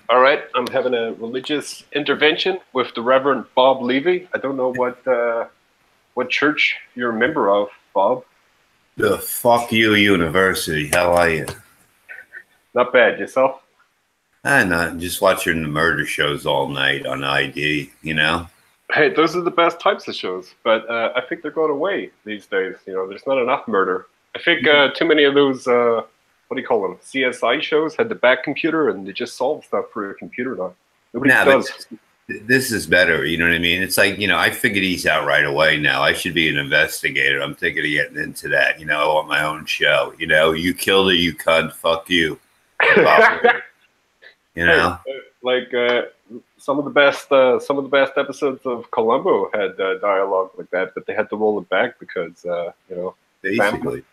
All right, I'm having a religious intervention with the Reverend Bob Levy. I don't know what church you're a member of, Bob. The fuck you, University. How are you? Not bad. Yourself? I'm not just watching the murder shows all night on ID, you know? Hey, those are the best types of shows, but I think they're going away these days. You know, there's not enough murder. I think too many of those, what do you call them, CSI shows had the back computer and they just solve stuff through a computer now. Nobody does. This is better, you know what I mean? It's like, you know, I figured these out right away now. I should be an investigator. I'm thinking of getting into that. You know, I want my own show. You know, you killed her, you cunt, fuck you. You know? Hey, like some of the best episodes of Columbo had dialogue like that, but they had to roll it back because you know, basically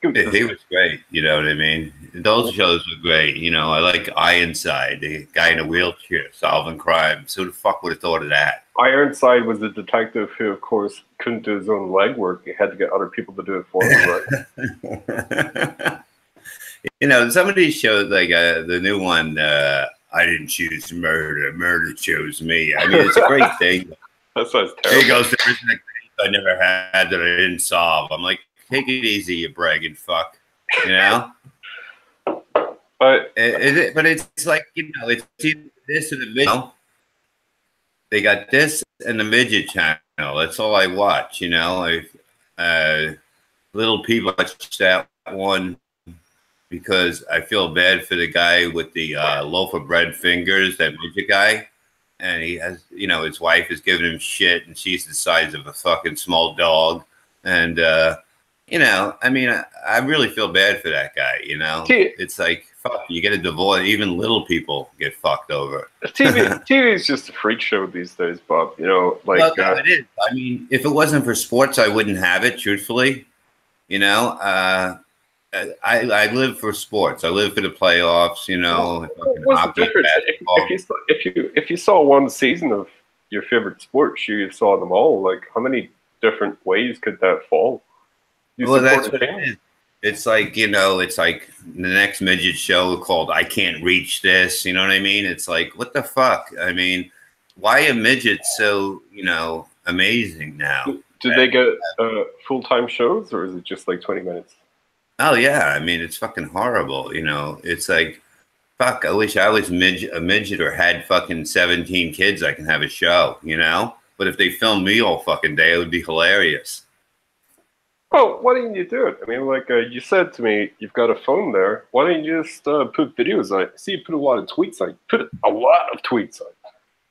he was great. You know what I mean? Those shows were great. You know, I like Ironside, the guy in a wheelchair solving crimes. Who the fuck would have thought of that? Ironside was a detective who, of course, couldn't do his own legwork. He had to get other people to do it for him, right? You know, some of these shows, like the new one, I didn't choose murder, murder chose me. I mean, it's a great thing. That sounds terrible. He goes, there isn't a case I never had that I didn't solve. I'm like, take it easy, you bragging fuck. You know? But it's like, you know, it's either this or the midget. They got this and the midget channel. That's all I watch, you know. Little people watch that one because I feel bad for the guy with the loaf of bread fingers, that midget guy. And he has, you know, his wife is giving him shit and she's the size of a fucking small dog. And, you know, I mean, I really feel bad for that guy, you know. It's like, fuck, you get a divorce, even little people get fucked over. TV is just a freak show these days, Bob. You know, like... Well, no, it is. I mean, if it wasn't for sports, I wouldn't have it, truthfully. You know, I live for sports. I live for the playoffs, you know. What's the difference? If you saw one season of your favorite sport, you saw them all. Like, how many different ways could that fall? Well, that's what it is. It's like, you know, it's like the next midget show called I Can't Reach This. You know what I mean? It's like, what the fuck? I mean, why are midgets so, you know, amazing now? Do they get full-time shows, or is it just like 20 minutes? Oh, yeah. I mean, it's fucking horrible. You know, it's like, fuck, I wish I was a midget or had fucking 17 kids. I can have a show, you know? But if they filmed me all fucking day, it would be hilarious. Well, why didn't you do it? I mean, like you said to me, you've got a phone there. Why don't you just put videos on it? See, you put a lot of tweets on it. Put a lot of tweets on it.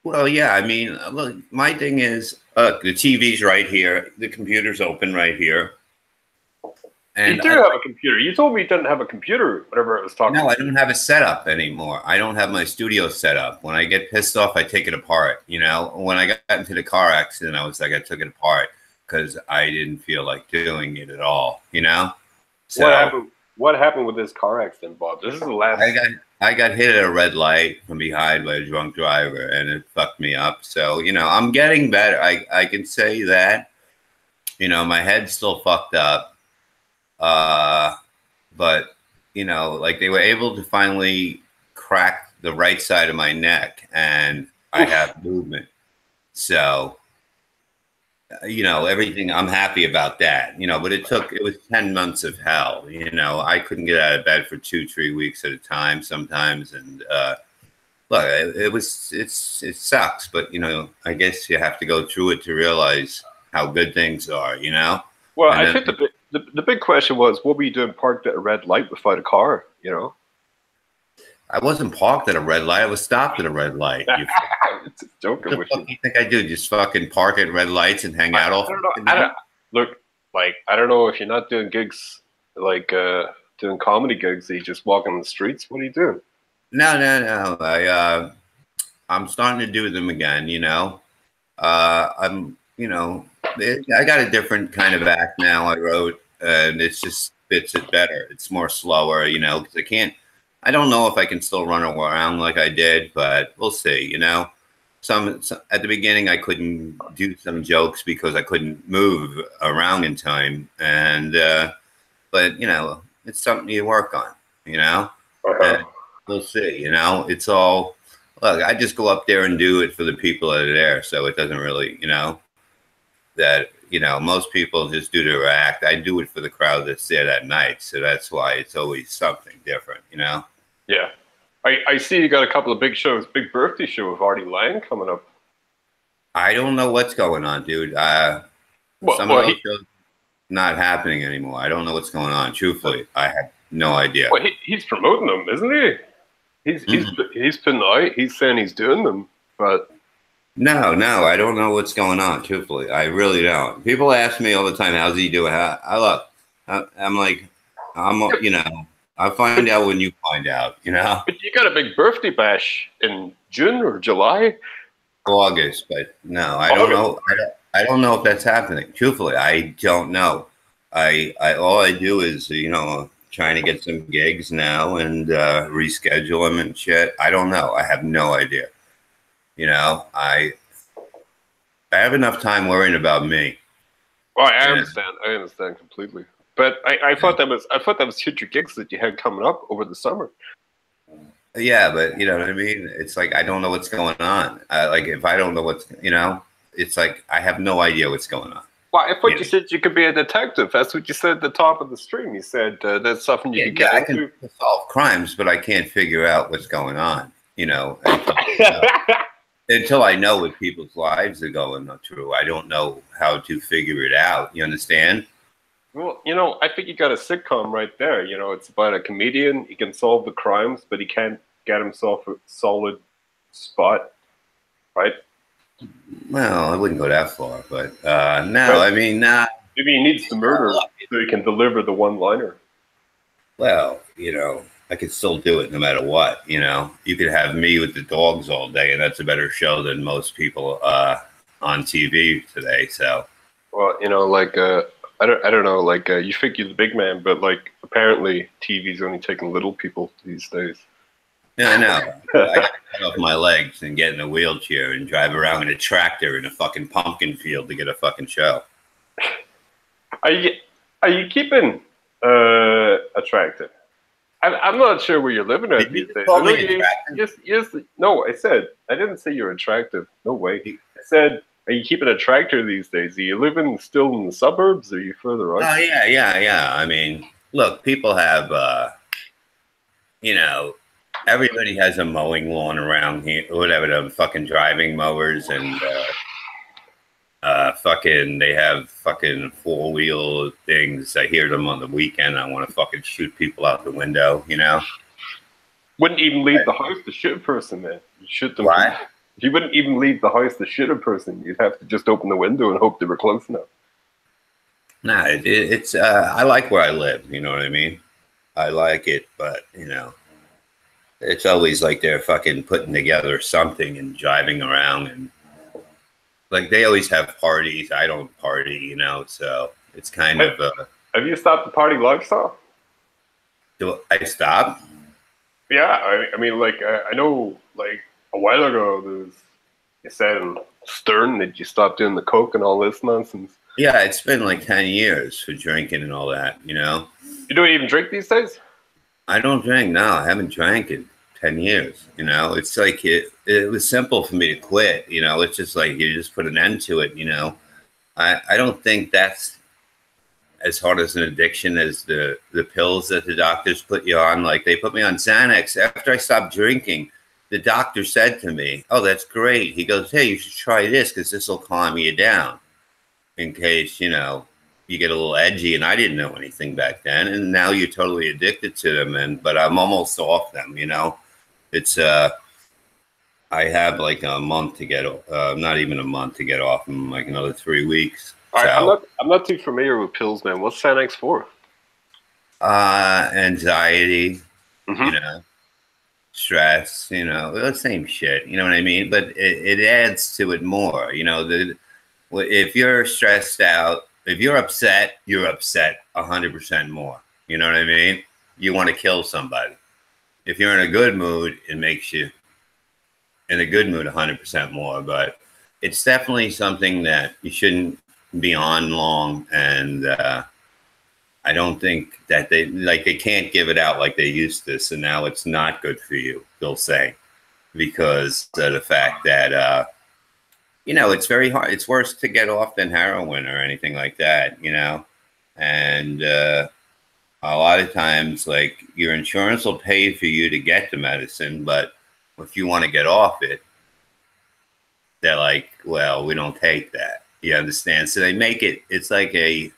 Well, yeah, I mean, look, my thing is, the TV's right here. The computer's open right here. And you do have a computer. You told me you didn't have a computer whenever I was talking. No, I don't have a setup anymore. I don't have my studio set up. When I get pissed off, I take it apart. You know, when I got into the car accident, I was like, I took it apart because I didn't feel like doing it at all. You know. So what happened with this car accident, Bob? This is the last. I got hit at a red light from behind by a drunk driver, and it fucked me up. So you know, I'm getting better. I can say that. You know, my head's still fucked up. But you know, like they were able to finally crack the right side of my neck and I have movement. So, you know, everything, I'm happy about that, you know, but it was 10 months of hell. You know, I couldn't get out of bed for 2-3 weeks at a time sometimes. And, look, it sucks, but you know, I guess you have to go through it to realize how good things are, you know? Well, I think the big question was, what were you doing parked at a red light without a car, you know? I wasn't parked at a red light. I was stopped at a red light. It's joking with you. What do you think I do? Just fucking park at red lights and hang out all Look, like, I don't know if you're not doing gigs, like doing comedy gigs, are you just walking the streets? What are you doing? No. I'm starting to do them again, you know. I'm, you know, I got a different kind of act now I wrote, and it just fits it better. It's more slower, you know, because I don't know if I can still run around like I did, but we'll see, you know. Some at the beginning, I couldn't do some jokes because I couldn't move around in time. And, but, you know, it's something you work on, you know. we'll see. You know, it's all. Look, I just go up there and do it for the people that are there, so it doesn't really, you know, that most people just do their act. I do it for the crowd that's there that night, so that's why it's always something different, you know. Yeah, I see you got a couple of big shows, big birthday show with Artie Lang coming up. I don't know what's going on, dude. Some of those shows not happening anymore. I don't know what's going on. Truthfully, I have no idea. Well, he's promoting them, isn't he? He's putting out. He's saying he's doing them, but no, I don't know what's going on. Truthfully, I really don't. People ask me all the time, "How's he doing?" I'm like, you know, I'll find out when you find out. You know. But you got a big birthday bash in June or July. August, but no, I don't know. I don't know if that's happening. Truthfully, I don't know. I all I do is, you know, trying to get some gigs now and reschedule them and shit. I don't know. I have no idea. You know, I have enough time worrying about me. Well, I understand. I understand completely. But I thought that was future gigs that you had coming up over the summer. Yeah, but you know what I mean? It's like I don't know what's going on. Like if I don't know what's, you know, it's like I have no idea what's going on. Well, I thought you said you could be a detective. That's what you said at the top of the stream. You said that's something you could get into. I can solve crimes, but I can't figure out what's going on, you know. Until I know what people's lives are going through. I don't know how to figure it out. You understand? Well, you know, I think you got a sitcom right there. You know, it's about a comedian. He can solve the crimes, but he can't get himself a solid spot, right? Well, I wouldn't go that far, but no, I mean, nah. Maybe he needs the murder so he can deliver the one-liner. Well, you know, I could still do it no matter what. You know, you could have me with the dogs all day, and that's a better show than most people on TV today. So, well, you know, like I don't know, like you think you're the big man, but like apparently TV's only taking little people these days. Yeah, I know. I got to cut off my legs and get in a wheelchair and drive around in a tractor in a fucking pumpkin field to get a fucking show. Are you keeping attractive? I'm not sure where you're living at these days. No, I said I didn't say you're attractive. No way. I said, are you keeping a tractor these days? Are you living still in the suburbs, or are you further out? Oh yeah. I mean, look, people have, you know, everybody has a mowing lawn around here, whatever, the fucking driving mowers and fucking, they have fucking 4-wheel things. I hear them on the weekend. I want to fucking shoot people out the window, you know? Wouldn't even leave the house to shoot a person, man. You shoot them. What? If you wouldn't even leave the house to shoot a person, you'd have to just open the window and hope they were close enough. Nah, it's I like where I live, you know what I mean? I like it, but, you know, it's always like they're fucking putting together something and driving around, and like they always have parties. I don't party, you know, so it's kind of. Have you stopped the party lifestyle? Do I stop? Yeah, I mean, like I know, like a while ago, you said in Stern that you stopped doing the coke and all this nonsense. Yeah, it's been like 10 years for drinking and all that, you know. You don't even drink these days? I don't drink. No, I haven't drank in 10 years. You know, it's like it was simple for me to quit. You know, it's just like you just put an end to it. You know, I don't think that's as hard as an addiction as the pills that the doctors put you on. Like they put me on Xanax after I stopped drinking. The doctor said to me, "Oh, that's great." He goes, "Hey, you should try this because this will calm you down in case, you know, you get a little edgy." And I didn't know anything back then. And now you're totally addicted to them. But I'm almost off them, you know. It's I have like a month to get not even a month to get off them, like another 3 weeks. All right, I'm not too familiar with pills, man. What's Xanax for? Anxiety, you know, stress, you know, the same shit, you know what I mean? But it adds to it more, you know. If you're stressed out, if you're upset 100% more. You know what I mean? You want to kill somebody. If you're in a good mood, it makes you in a good mood 100% more. But it's definitely something that you shouldn't be on long. And I don't think that they can't give it out like they used to. So now it's not good for you, they'll say, because of the fact that, it's very hard. It's worse to get off than heroin or anything like that, and a lot of times, like, your insurance will pay for you to get the medicine, but if you want to get off it, they're like, well, we don't take that. You understand? So they make it's like a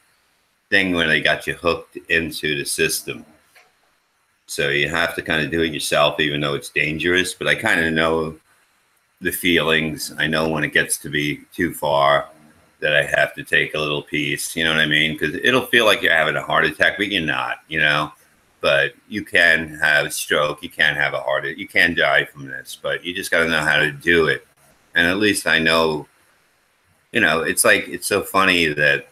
thing where they got you hooked into the system. So you have to kind of do it yourself, even though it's dangerous. But I kind of know the feelings. I know when it gets to be too far that I have to take a little piece, you know what I mean? Because it'll feel like you're having a heart attack, but you're not, but you can have a stroke. You can have a heart attack. You can die from this, but you just got to know how to do it. And at least I know, it's like, it's so funny that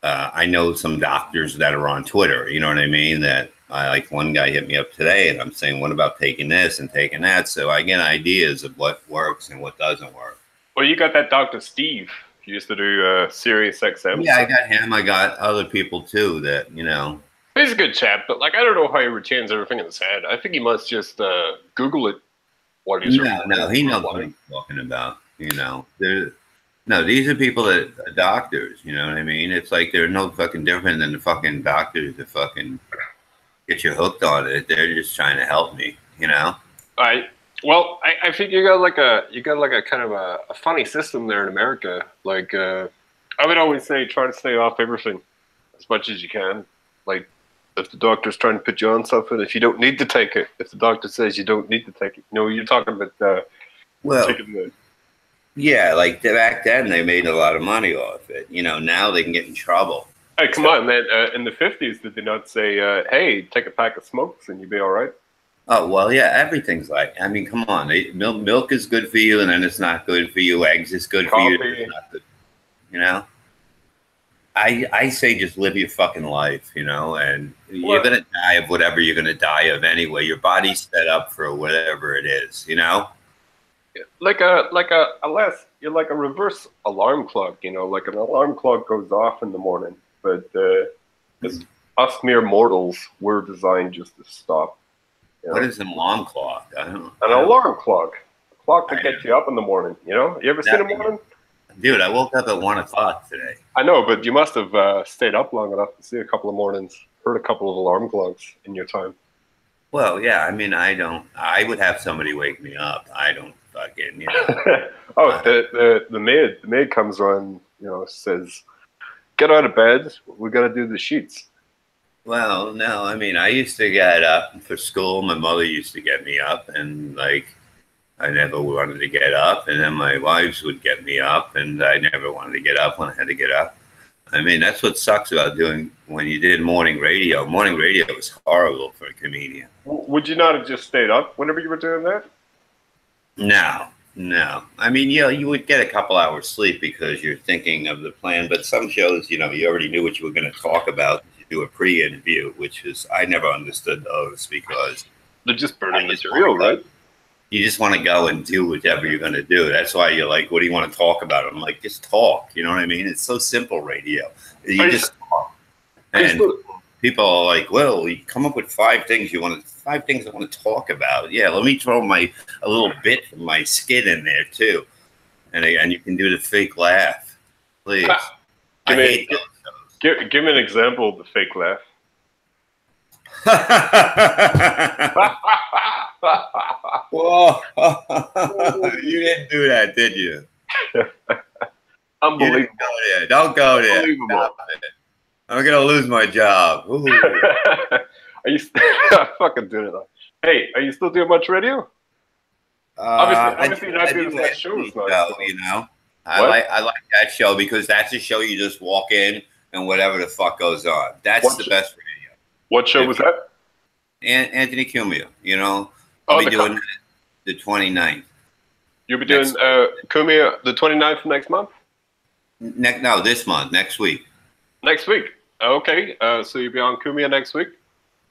I know some doctors that are on Twitter, you know what I mean? That like one guy hit me up today and I'm saying, what about taking this and taking that? So I get ideas of what works and what doesn't work. Well, you got that Dr. Steve. He used to do Sirius XM. Yeah, I got him. I got other people too that, He's a good chap, but like, I don't know how he retains everything in his head. I think he must just Google it. No, he knows what he's talking about. No, these are people that are doctors. You know what I mean? It's like they're no fucking different than the fucking doctors that fucking get you hooked on it. They're just trying to help me. All right. Well, I think you got like a kind of a funny system there in America. Like I would always say, try to stay off everything as much as you can. Like if the doctor's trying to put you on something, if you don't need to take it, if the doctor says you don't need to take it, you're talking about taking the. Yeah, like back then they made a lot of money off it. Now they can get in trouble. Hey, come on, man! In the 50s, did they not say, "Hey, take a pack of smokes and you'll be all right"? Oh well, yeah. Everything's like. I mean, come on. Milk is good for you, and then it's not good for you. Eggs is good Coffee. For you. It's not good. I say just live your fucking life, and you're gonna die of whatever you're gonna die of anyway. Your body's set up for whatever it is, Like you're like a reverse alarm clock, like an alarm clock goes off in the morning, but us mere mortals, we're designed just to stop. What is an alarm clock? I don't know. An alarm clock. A clock that gets you up in the morning, You ever seen a morning? Dude, I woke up at 1 o'clock today. I know, but you must have stayed up long enough to see a couple of mornings, heard a couple of alarm clocks in your time. Well, yeah, I mean, I would have somebody wake me up. I don't fucking, Oh, the maid comes on, says, get out of bed. We got to do the sheets. Well, no, I mean, I used to get up for school. My mother used to get me up, and like, I never wanted to get up. And then my wives would get me up, and I never wanted to get up when I had to get up. I mean, that's what sucks about doing when you did morning radio. Morning radio was horrible for a comedian. Would you not have just stayed up whenever you were doing that? No. I mean, you would get a couple hours sleep because you're thinking of the plan. But some shows, you already knew what you were going to talk about. You do a pre-interview, which is, I never understood those because they're just burning material, right? You just want to go and do whatever you're going to do. That's why you're like, what do you want to talk about? I'm like, just talk. You know what I mean? It's so simple, radio. You just talk. And people are like, well, you come up with 5 things I want to talk about. Yeah, let me throw a little bit from my skit in there too. And you can do the fake laugh. Please. I hate those shows. Give me an example of the fake laugh. Whoa. You didn't do that, did you? Unbelievable. You don't go there. I'm going to lose my job. Are you fucking doing it? Hey, are you still doing much radio? Obviously not doing that shows. I like that show because that's a show you just walk in and whatever the fuck goes on. That's the best radio. What show was that? Anthony Cumia, I'll be doing the 29th. You'll be doing Cumia the 29th next month? No, this month, next week. Next week. Okay. So you'll be on Cumia next week?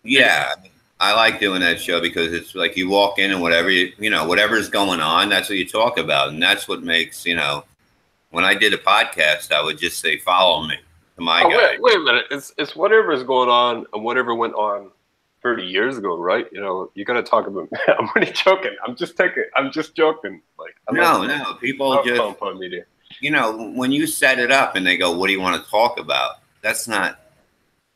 Yeah. I like doing that show because it's like you walk in and whatever's going on, that's what you talk about. And that's what makes, when I did a podcast, I would just say, follow me. to my Oh, guy. wait a minute. It's whatever is going on and whatever went on 30 years ago, right? You know, you got to talk about. I'm really joking. I'm just joking. Like, No, people just, compound media. you know, when you set it up and they go, "What do you want to talk about?" That's not,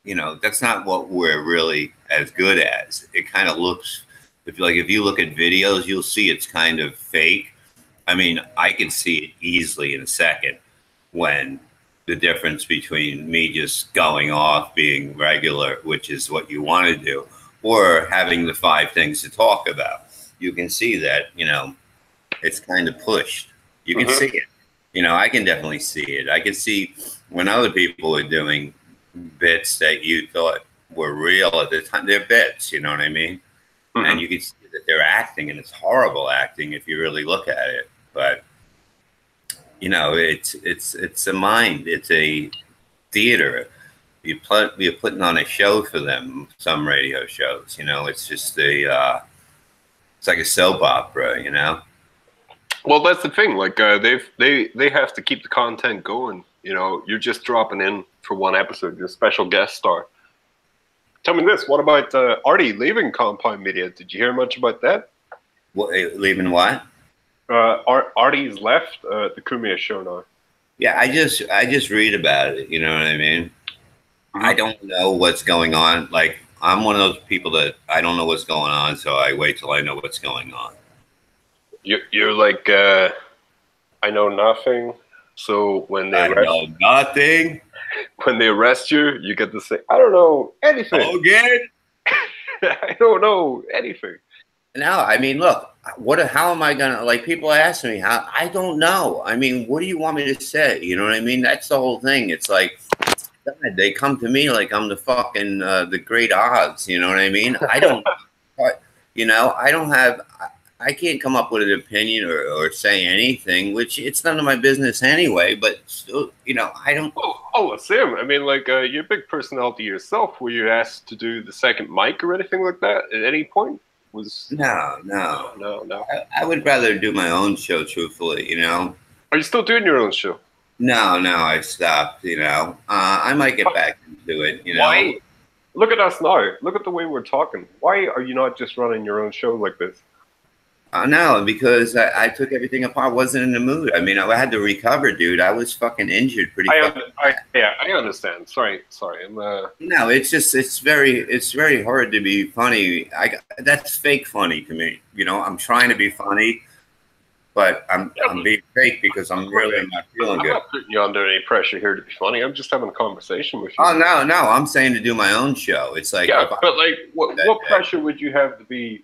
you know, that's not what we're really as good as. It kind of looks, if you look at videos, you'll see it's kind of fake. I mean, I can see it easily in a second when the difference between me just going off being regular, which is what you want to do, or having the 5 things to talk about. You can see that, you know, it's kind of pushed. You can see it. You know, I can definitely see it. I can see when other people are doing bits that you thought were real at the time. They're bits, you know what I mean? And you can see that they're acting, and it's horrible acting if you really look at it. But you know, it's a mind. It's a theater. You're putting on a show for them. Some radio shows, you know, it's just it's like a soap opera, you know. Well, that's the thing. Like, they have to keep the content going. You know, you're just dropping in for one episode. You're a special guest star. Tell me this: what about Artie leaving Compound Media? Did you hear much about that? What, leaving what? Artie's left the Kumia show now. Yeah, I just read about it. You know what I mean? I don't know what's going on. Like, I'm one of those people that I don't know what's going on, so I wait till I know what's going on. You're like, I know nothing. So when they know nothing. When they arrest you, you get to say, I don't know anything. Again? I don't know anything. No, I mean, look, how am I gonna, like, people ask me how, I don't know. I mean, what do you want me to say? You know what I mean? That's the whole thing. It's like, God, they come to me like I'm the fucking, the great odds. You know what I mean? I don't, you know, I can't come up with an opinion or say anything, which it's none of my business anyway, but still, you know, I don't. Oh, Sam, I mean, like, you're a big personality yourself. Were you asked to do the second mic or anything like that at any point? No. I would rather do my own show, truthfully, you know. Are you still doing your own show? No, I stopped, you know. I might get back into it, you know. Why? Look at us now. Look at the way we're talking. Why are you not just running your own show like this? No, because I took everything apart. I wasn't in the mood. I mean, I had to recover, dude. I was fucking injured pretty yeah, I understand. Sorry. No, it's very hard to be funny. That's fake funny to me. You know, I'm trying to be funny, but I'm being fake because I'm really not feeling good. I'm not putting you under any pressure here to be funny. I'm just having a conversation with you. Oh, no. I'm saying to do my own show. It's like, yeah, but like, what pressure would you have to be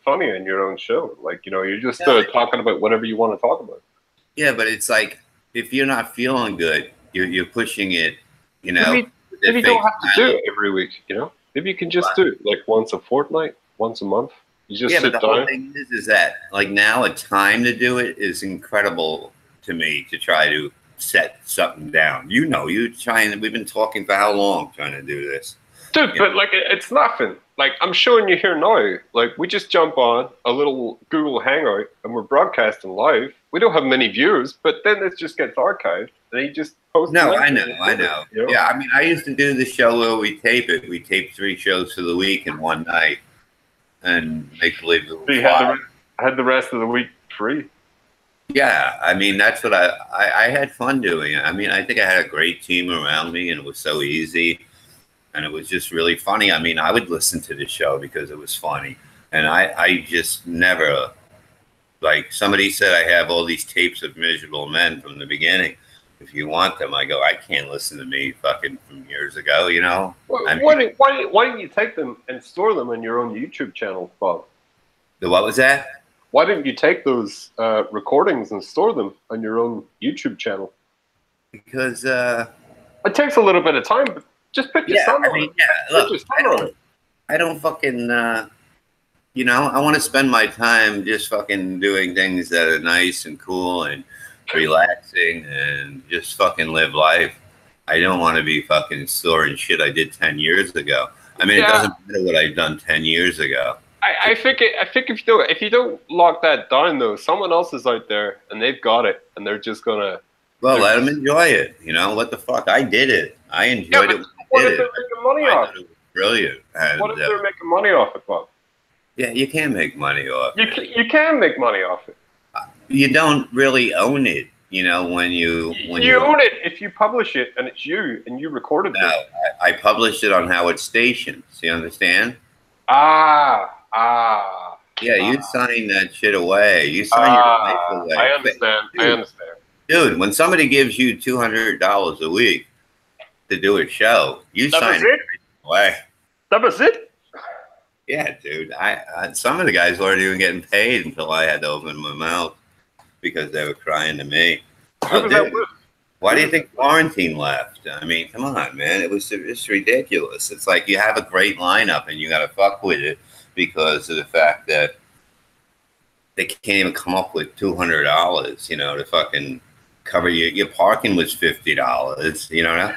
funny in your own show? Like, you know, you're just talking about whatever you want to talk about. Yeah, but it's like, if you're not feeling good, you're pushing it, you know. Maybe you don't have to do it every week, you know. Maybe you can just do it like once a fortnight, once a month. You just sit but the whole thing is that, like, now a time to do it is incredible to me to try to set something down. You know, we've been talking for how long trying to do this? Dude, but like, it's nothing. Like, I'm showing you here now. Like, we just jump on a little Google Hangout and we're broadcasting live. We don't have many views, but then it just gets archived. And you just post it. No, I know. You know? Yeah, I mean, I used to do the show where we tape it. We tape 3 shows for the week in one night. And make believe it was had the rest of the week free. Yeah, I mean, that's what I had fun doing. I mean, I think I had a great team around me, and it was so easy, and it was just really funny. I mean, I would listen to the show because it was funny, and I just never, like, somebody said I have all these tapes of Miserable Men from the beginning. If you want them, I go, I can't listen to me fucking from years ago, you know? Well, I mean, why didn't you take them and store them on your own YouTube channel, Bob? What was that? Why didn't you take those recordings and store them on your own YouTube channel? Because it takes a little bit of time, but just put your thumb on it. Yeah, look, I don't fucking, you know, I want to spend my time just fucking doing things that are nice and cool and relaxing and just fucking live life. I don't want to be fucking storing shit I did 10 years ago. I mean, it doesn't matter what I've done 10 years ago. I think if you don't lock that down, though, someone else is out there and they've got it and they're just gonna Well, let them enjoy it. You know, what the fuck? I did it. I enjoyed it. What if they're making money off it? It was brilliant. And, what if they're making money off it, Bob? yeah, you can make money off it. You can make money off it. You don't really own it. You know, when you own it if you publish it and it's you and you recorded it. No, I published it on Howard Stations. You understand? Yeah, you sign that shit away. You sign your life away. I understand. Dude, I understand. Dude, when somebody gives you $200 a week to do a show, you sign it away. That was it? Yeah, dude. I some of the guys weren't even getting paid until I had to open my mouth because they were crying to me. Why do you think Quarantine left? I mean, come on, man. It's ridiculous. It's like you have a great lineup and you got to fuck with it because of the fact that they can't even come up with $200, you know, to fucking cover your parking was $50, you know.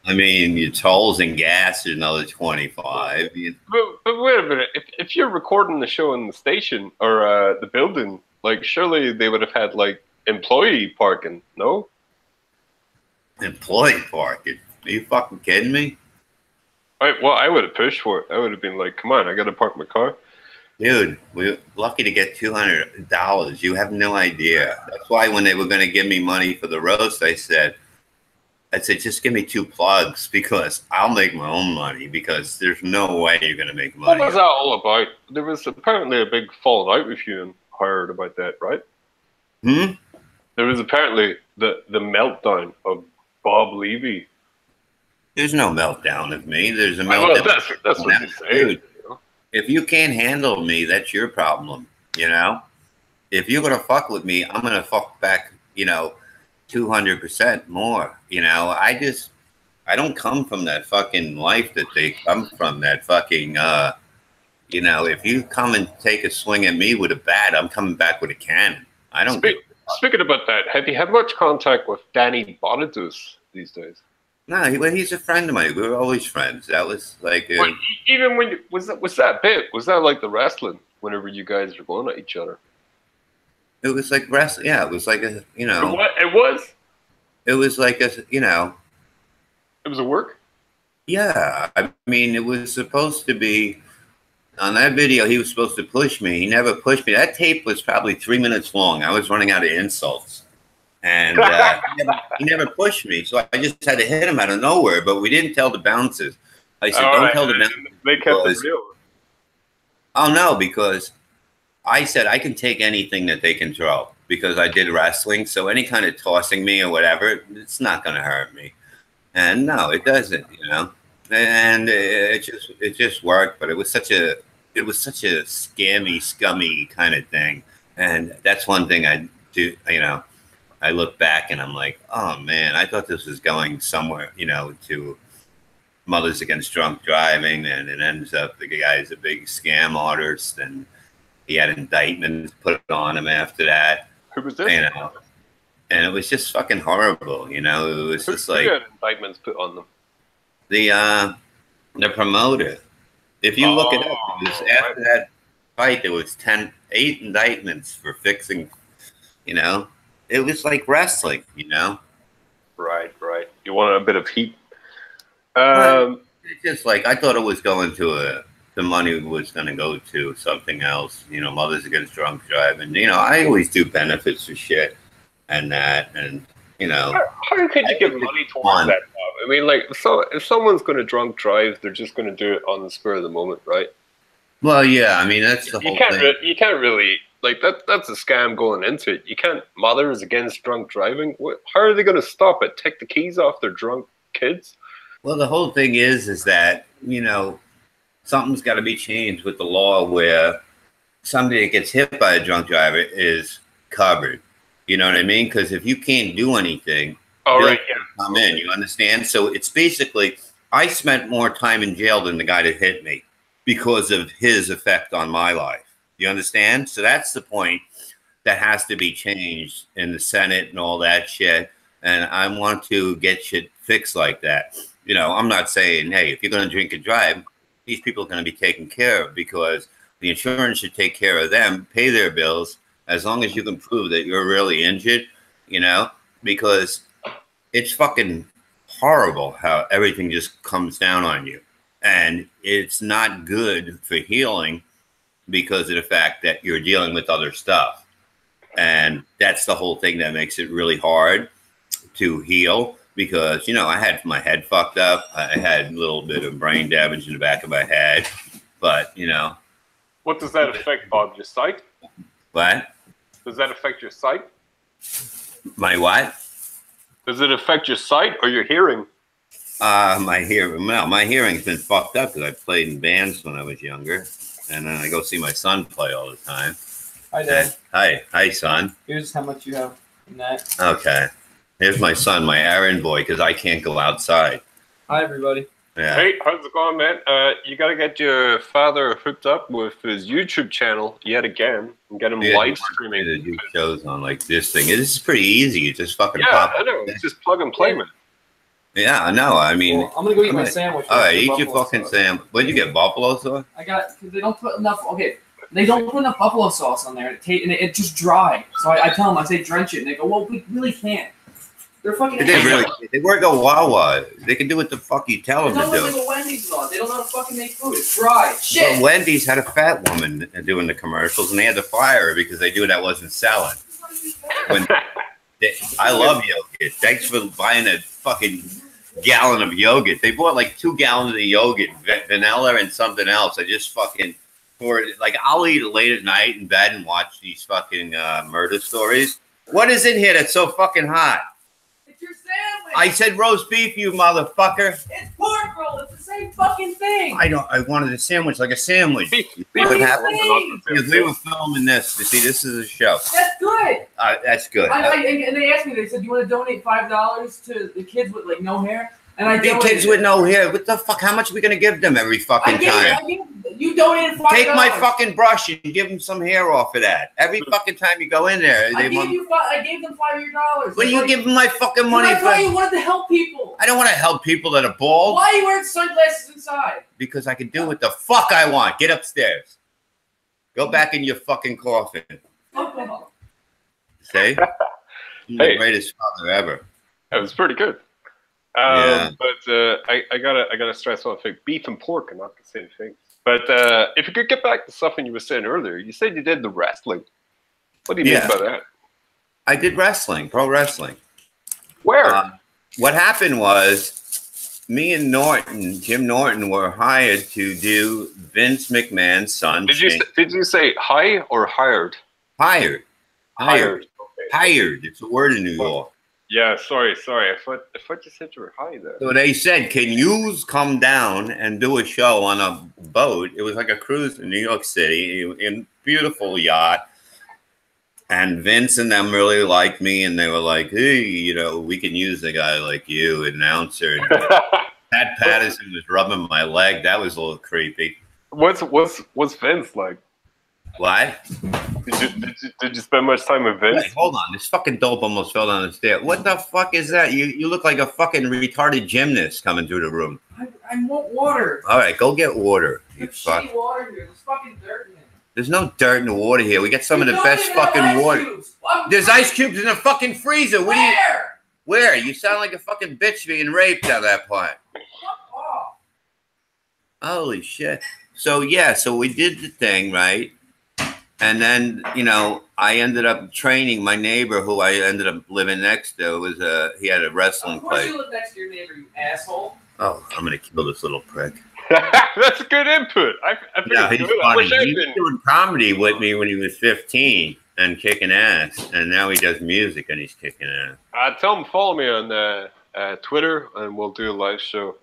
I mean, your tolls and gas is another $25. But wait a minute. If you're recording the show in the station or the building, like surely they would have had like employee parking, no? Employee parking? Are you fucking kidding me? Well, I would have pushed for it. I would have been like, come on, I got to park my car. Dude, we're lucky to get $200. You have no idea. That's why when they were going to give me money for the roast, I said, just give me 2 plugs because I'll make my own money because there's no way you're going to make money. What was that all about? There was apparently a big falling out with you and Howard about that, right? There was apparently the meltdown of Bob Levy. There's no meltdown of me. There's a meltdown. Well, that's what you say. Dude, if you can't handle me, that's your problem, you know? If you're going to fuck with me, I'm going to fuck back, you know, 200% more, you know? I don't come from that fucking life that they come from, that fucking, you know, if you come and take a swing at me with a bat, I'm coming back with a cannon. I don't Speaking about that, have you had much contact with Danny Bonitus these days? No, he's a friend of mine. We were always friends. That was like even when was that bit? Was that like the wrestling? Whenever you guys were going at each other, it was like wrestling. Yeah, it was like a It was. It was like a It was a work. Yeah, I mean, it was supposed to be. On that video, he was supposed to push me. He never pushed me. That tape was probably 3 minutes long. I was running out of insults. And he never pushed me. So I just had to hit him out of nowhere. But we didn't tell the bouncers. I said, don't tell the bouncers. They kept it real. Oh, no, because I said I can take anything that they can throw because I did wrestling. So any kind of tossing me or whatever, it's not going to hurt me. And no, it doesn't, you know. And it just worked. But it was such a scammy, scummy kind of thing. And that's one thing I do, you know. I look back and I'm like, oh man, I thought this was going somewhere, you know, to Mothers Against Drunk Driving, and it ends up the guy's a big scam artist, and he had indictments put on him after that. Who was this? You know, and it was just fucking horrible, you know. It was just like who had indictments put on them. The promoter. If you look it up, it was after that fight, there was 8 indictments for fixing, you know. It was like wrestling, you know? Right. You wanted a bit of heat. It's just like, I thought it was going to the money was going to go to something else, you know, Mothers Against Drunk Driving. You know, I always do benefits for shit and that, and, you know. How could you give money towards that, Bob? I mean, like, so if someone's going to drunk drive, they're just going to do it on the spur of the moment, right? Well, yeah, I mean, that's the whole thing. You can't really... Like, that's a scam going into it. You can't. Mothers Against Drunk Driving. How are they going to stop it? Take the keys off their drunk kids? Well, the whole thing is that, you know, something's got to be changed with the law where somebody that gets hit by a drunk driver is covered. You know what I mean? Because if you can't do anything, come in. You understand? So it's basically, I spent more time in jail than the guy that hit me because of his effect on my life. You understand? So that's the point that has to be changed in the Senate and all that shit. And I want to get shit fixed like that. You know, I'm not saying, hey, if you're going to drink and drive, these people are going to be taken care of because the insurance should take care of them, pay their bills, as long as you can prove that you're really injured, you know, because it's fucking horrible how everything just comes down on you. And it's not good for healing because of the fact that you're dealing with other stuff. And that's the whole thing that makes it really hard to heal because, you know, I had my head fucked up. I had a little bit of brain damage in the back of my head. But, you know. What does that affect, Bob? Your sight? What? Does that affect your sight? My what? Does it affect your sight or your hearing? My hearing. Well, my hearing's been fucked up because I played in bands when I was younger. And then I go see my son play all the time. Hi, Dad. Hi, son. Here's how much you have in that. Okay. Here's my son, my errand boy, because I can't go outside. Hi, everybody. Yeah. Hey, how's it going, man? You got to get your father hooked up with his YouTube channel yet again and get him live streaming. To do shows on like this thing. This is pretty easy. You just fucking pop. Yeah, I know. It's just plug and play, man. Yeah, I know. I mean, well, I'm gonna go eat my sandwich. All right, eat your fucking sandwich. Where'd you get buffalo sauce? I got because they don't put enough. Okay, they don't put enough buffalo sauce on there, and it just dry. So I tell them, I say drench it, and they go, "Well, we really can't." They're fucking. They work at Wawa. They can do what the fuck you tell them to do. They don't Wendy's on. They don't know how to fucking make food. It's dry. Shit. Well, Wendy's had a fat woman doing the commercials, and they had to fire her because they knew that wasn't selling. I love yogurt. Thanks for buying a fucking gallon of yogurt. They bought like 2 gallons of yogurt, vanilla and something else. I just fucking pour it. Like, I'll eat it late at night in bed and watch these fucking murder stories. What is in here that's so fucking hot? It's your sandwich. I said roast beef, you motherfucker. It's pork roll. It's the same fucking thing. I wanted a sandwich like a sandwich. What happened? Because we were filming this. You see, this is a show. That's good. That's good. And they asked me, they said, "Do you want to donate $5 to the kids with like no hair?" And I donated. Kids with no hair. What the fuck? How much are we gonna give them every fucking time? You donated $5. Take my fucking brush and give them some hair off of that. Every fucking time you go in there. I gave them $500. What are you giving my fucking money for? I thought you wanted to help people. I don't want to help people that are bald. Why are you wearing sunglasses inside? Because I can do what the fuck I want. Get upstairs. Go back in your fucking coffin. See? You're the greatest father ever. That was pretty good. Yeah. But I gotta stress one thing: beef and pork are not the same thing. But if you could get back to something you were saying earlier, you said you did the wrestling. What do you mean by that? I did wrestling, pro wrestling. Where? What happened was, me and Jim Norton, were hired to do Vince McMahon's son. Did you say hire or hired? Hired. Okay. Hired. It's a word in New York. Yeah, sorry. I thought you said you were high there. So they said, "Can you come down and do a show on a boat?" It was like a cruise in New York City, in beautiful yacht. And Vince and them really liked me, and they were like, "Hey, you know, we can use a guy like you, an announcer." And Pat Patterson was rubbing my leg. That was a little creepy. What's Vince like? What? Did you spend much time with Vince? Wait, hold on. This fucking dope almost fell down the stairs. What the fuck is that? You look like a fucking retarded gymnast coming through the room. I want water. All right, go get water. There's shitty water here. There's fucking dirt in it. There's no dirt in the water here. We got some of the best fucking water. There's ice cubes in the fucking freezer. Where? Where? You sound like a fucking bitch being raped at that point. Fuck off. Holy shit. So, yeah, so we did the thing, right? And then, you know, I ended up training my neighbor, who I ended up living next to. He had a wrestling place. Of course you live next to your neighbor, you asshole. Oh, I'm going to kill this little prick. That's good input. Yeah, he's funny. He was doing comedy with me when he was 15 and kicking ass. And now he does music and he's kicking ass. Tell him follow me on Twitter, and we'll do a live show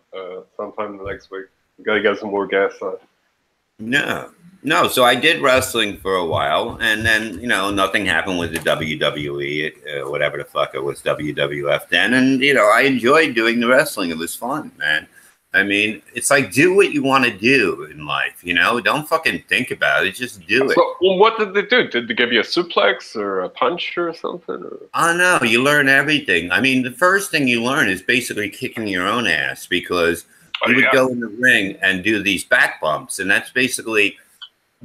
sometime next week. We got to get some more guests on. No, so I did wrestling for a while, and then, you know, nothing happened with the WWE, whatever the fuck it was, WWF then, and, you know, I enjoyed doing the wrestling. It was fun, man. I mean, it's like, do what you want to do in life, you know? Don't fucking think about it, just do it. Well, what did they do? Did they give you a suplex or a punch or something? Or? Oh, no, you learn everything. I mean, the first thing you learn is basically kicking your own ass, because you would go in the ring and do these back bumps, and that's basically...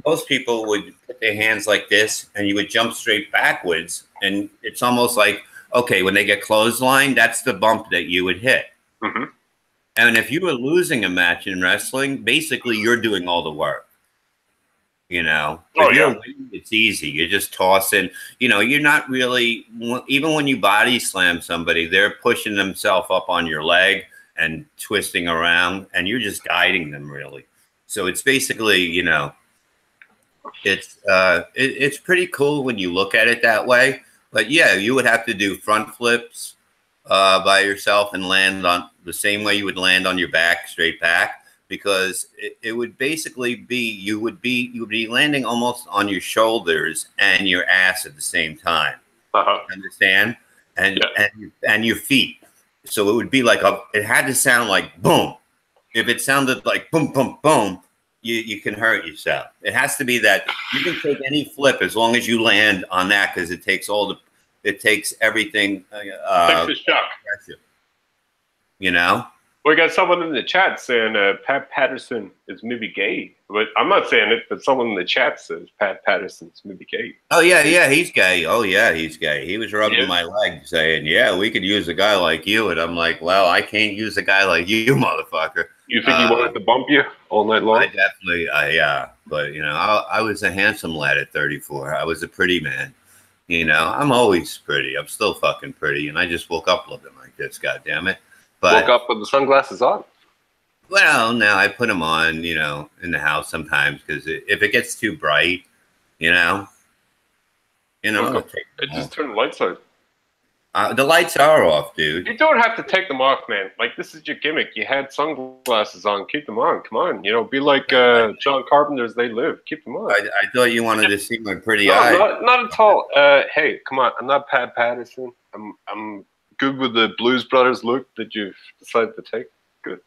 Most people would put their hands like this, and you would jump straight backwards, and it's almost like okay, when they get clotheslined, that's the bump that you would hit. Mm-hmm. And if you were losing a match in wrestling, basically you're doing all the work. You know, if you're winning, it's easy. You're just tossing. You know, you're not really, even when you body slam somebody, they're pushing themselves up on your leg and twisting around, and you're just guiding them, really. So it's basically, you know, it's pretty cool when you look at it that way. But yeah, you would have to do front flips by yourself and land on the same way you would land on your back, straight back. Because it would basically be you would be landing almost on your shoulders and your ass at the same time. Understand? And your feet. So it would be like it had to sound like boom. If it sounded like boom, boom, boom, you can hurt yourself. It has to be that you can take any flip as long as you land on that, because it takes everything. Takes a shock. You know. We got someone in the chat saying Pat Patterson is maybe gay. But I'm not saying it, but someone in the chat says Pat Patterson's maybe gay. Oh, yeah, he's gay. Oh, yeah, he's gay. He was rubbing my leg saying, yeah, we could use a guy like you. And I'm like, well, I can't use a guy like you, motherfucker. You think he wanted to bump you all night long? I definitely, yeah. But, you know, I was a handsome lad at 34. I was a pretty man. You know, I'm always pretty. I'm still fucking pretty. And I just woke up looking like this, goddammit. But, woke up with the sunglasses on? Well, now I put them on, you know, in the house sometimes, because if it gets too bright, you know. I just turn the lights on. The lights are off, dude. You don't have to take them off, man. Like, this is your gimmick. You had sunglasses on. Keep them on. Come on. You know, be like John Carpenter's They Live. Keep them on. I thought you wanted to see my pretty eye. Not at all. Hey, come on. I'm not Pat Patterson. I'm good with the Blues Brothers look that you've decided to take. Good.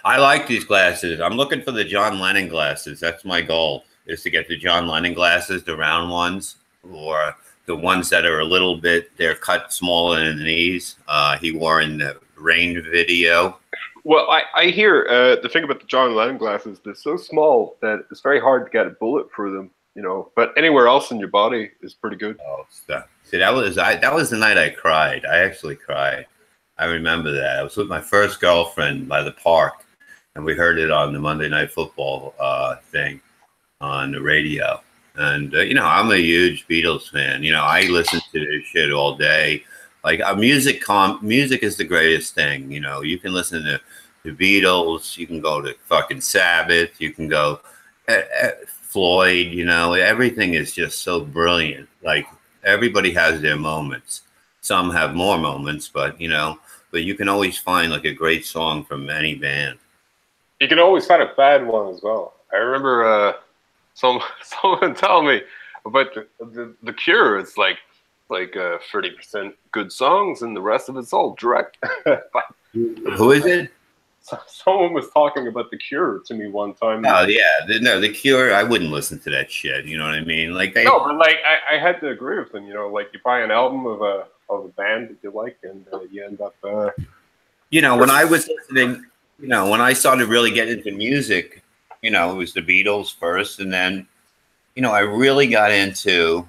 I like these glasses. I'm looking for the John Lennon glasses. That's my goal, is to get the John Lennon glasses, the round ones, or the ones that are a little bit, they're cut smaller than these. He wore in the Rain video. Well, I hear the thing about the John Lennon glasses, they're so small that it's very hard to get a bullet through them, you know, but anywhere else in your body is pretty good. Oh, stuff. See, that was the night I cried. I actually cried. I remember that. I was with my first girlfriend by the park, and we heard it on the Monday Night Football thing on the radio. And, you know, I'm a huge Beatles fan. You know, I listen to this shit all day. Like, music is the greatest thing. You know, you can listen to the Beatles. You can go to fucking Sabbath. You can go Floyd. You know, everything is just so brilliant. Like, everybody has their moments. Some have more moments, but, you know, but you can always find, like, a great song from any band. You can always find a bad one as well. I remember someone telling me about the Cure. It's like 30% good songs, and the rest of it's all direct. Who is it? Someone was talking about the Cure to me one time. Oh yeah, the Cure. I wouldn't listen to that shit. You know what I mean? Like no, but like I had to agree with them. You know, like you buy an album of a band that you like, and you end up. You know, when I was listening, you know, when I started really getting into music, you know, it was the Beatles first, and then, you know, I really got into.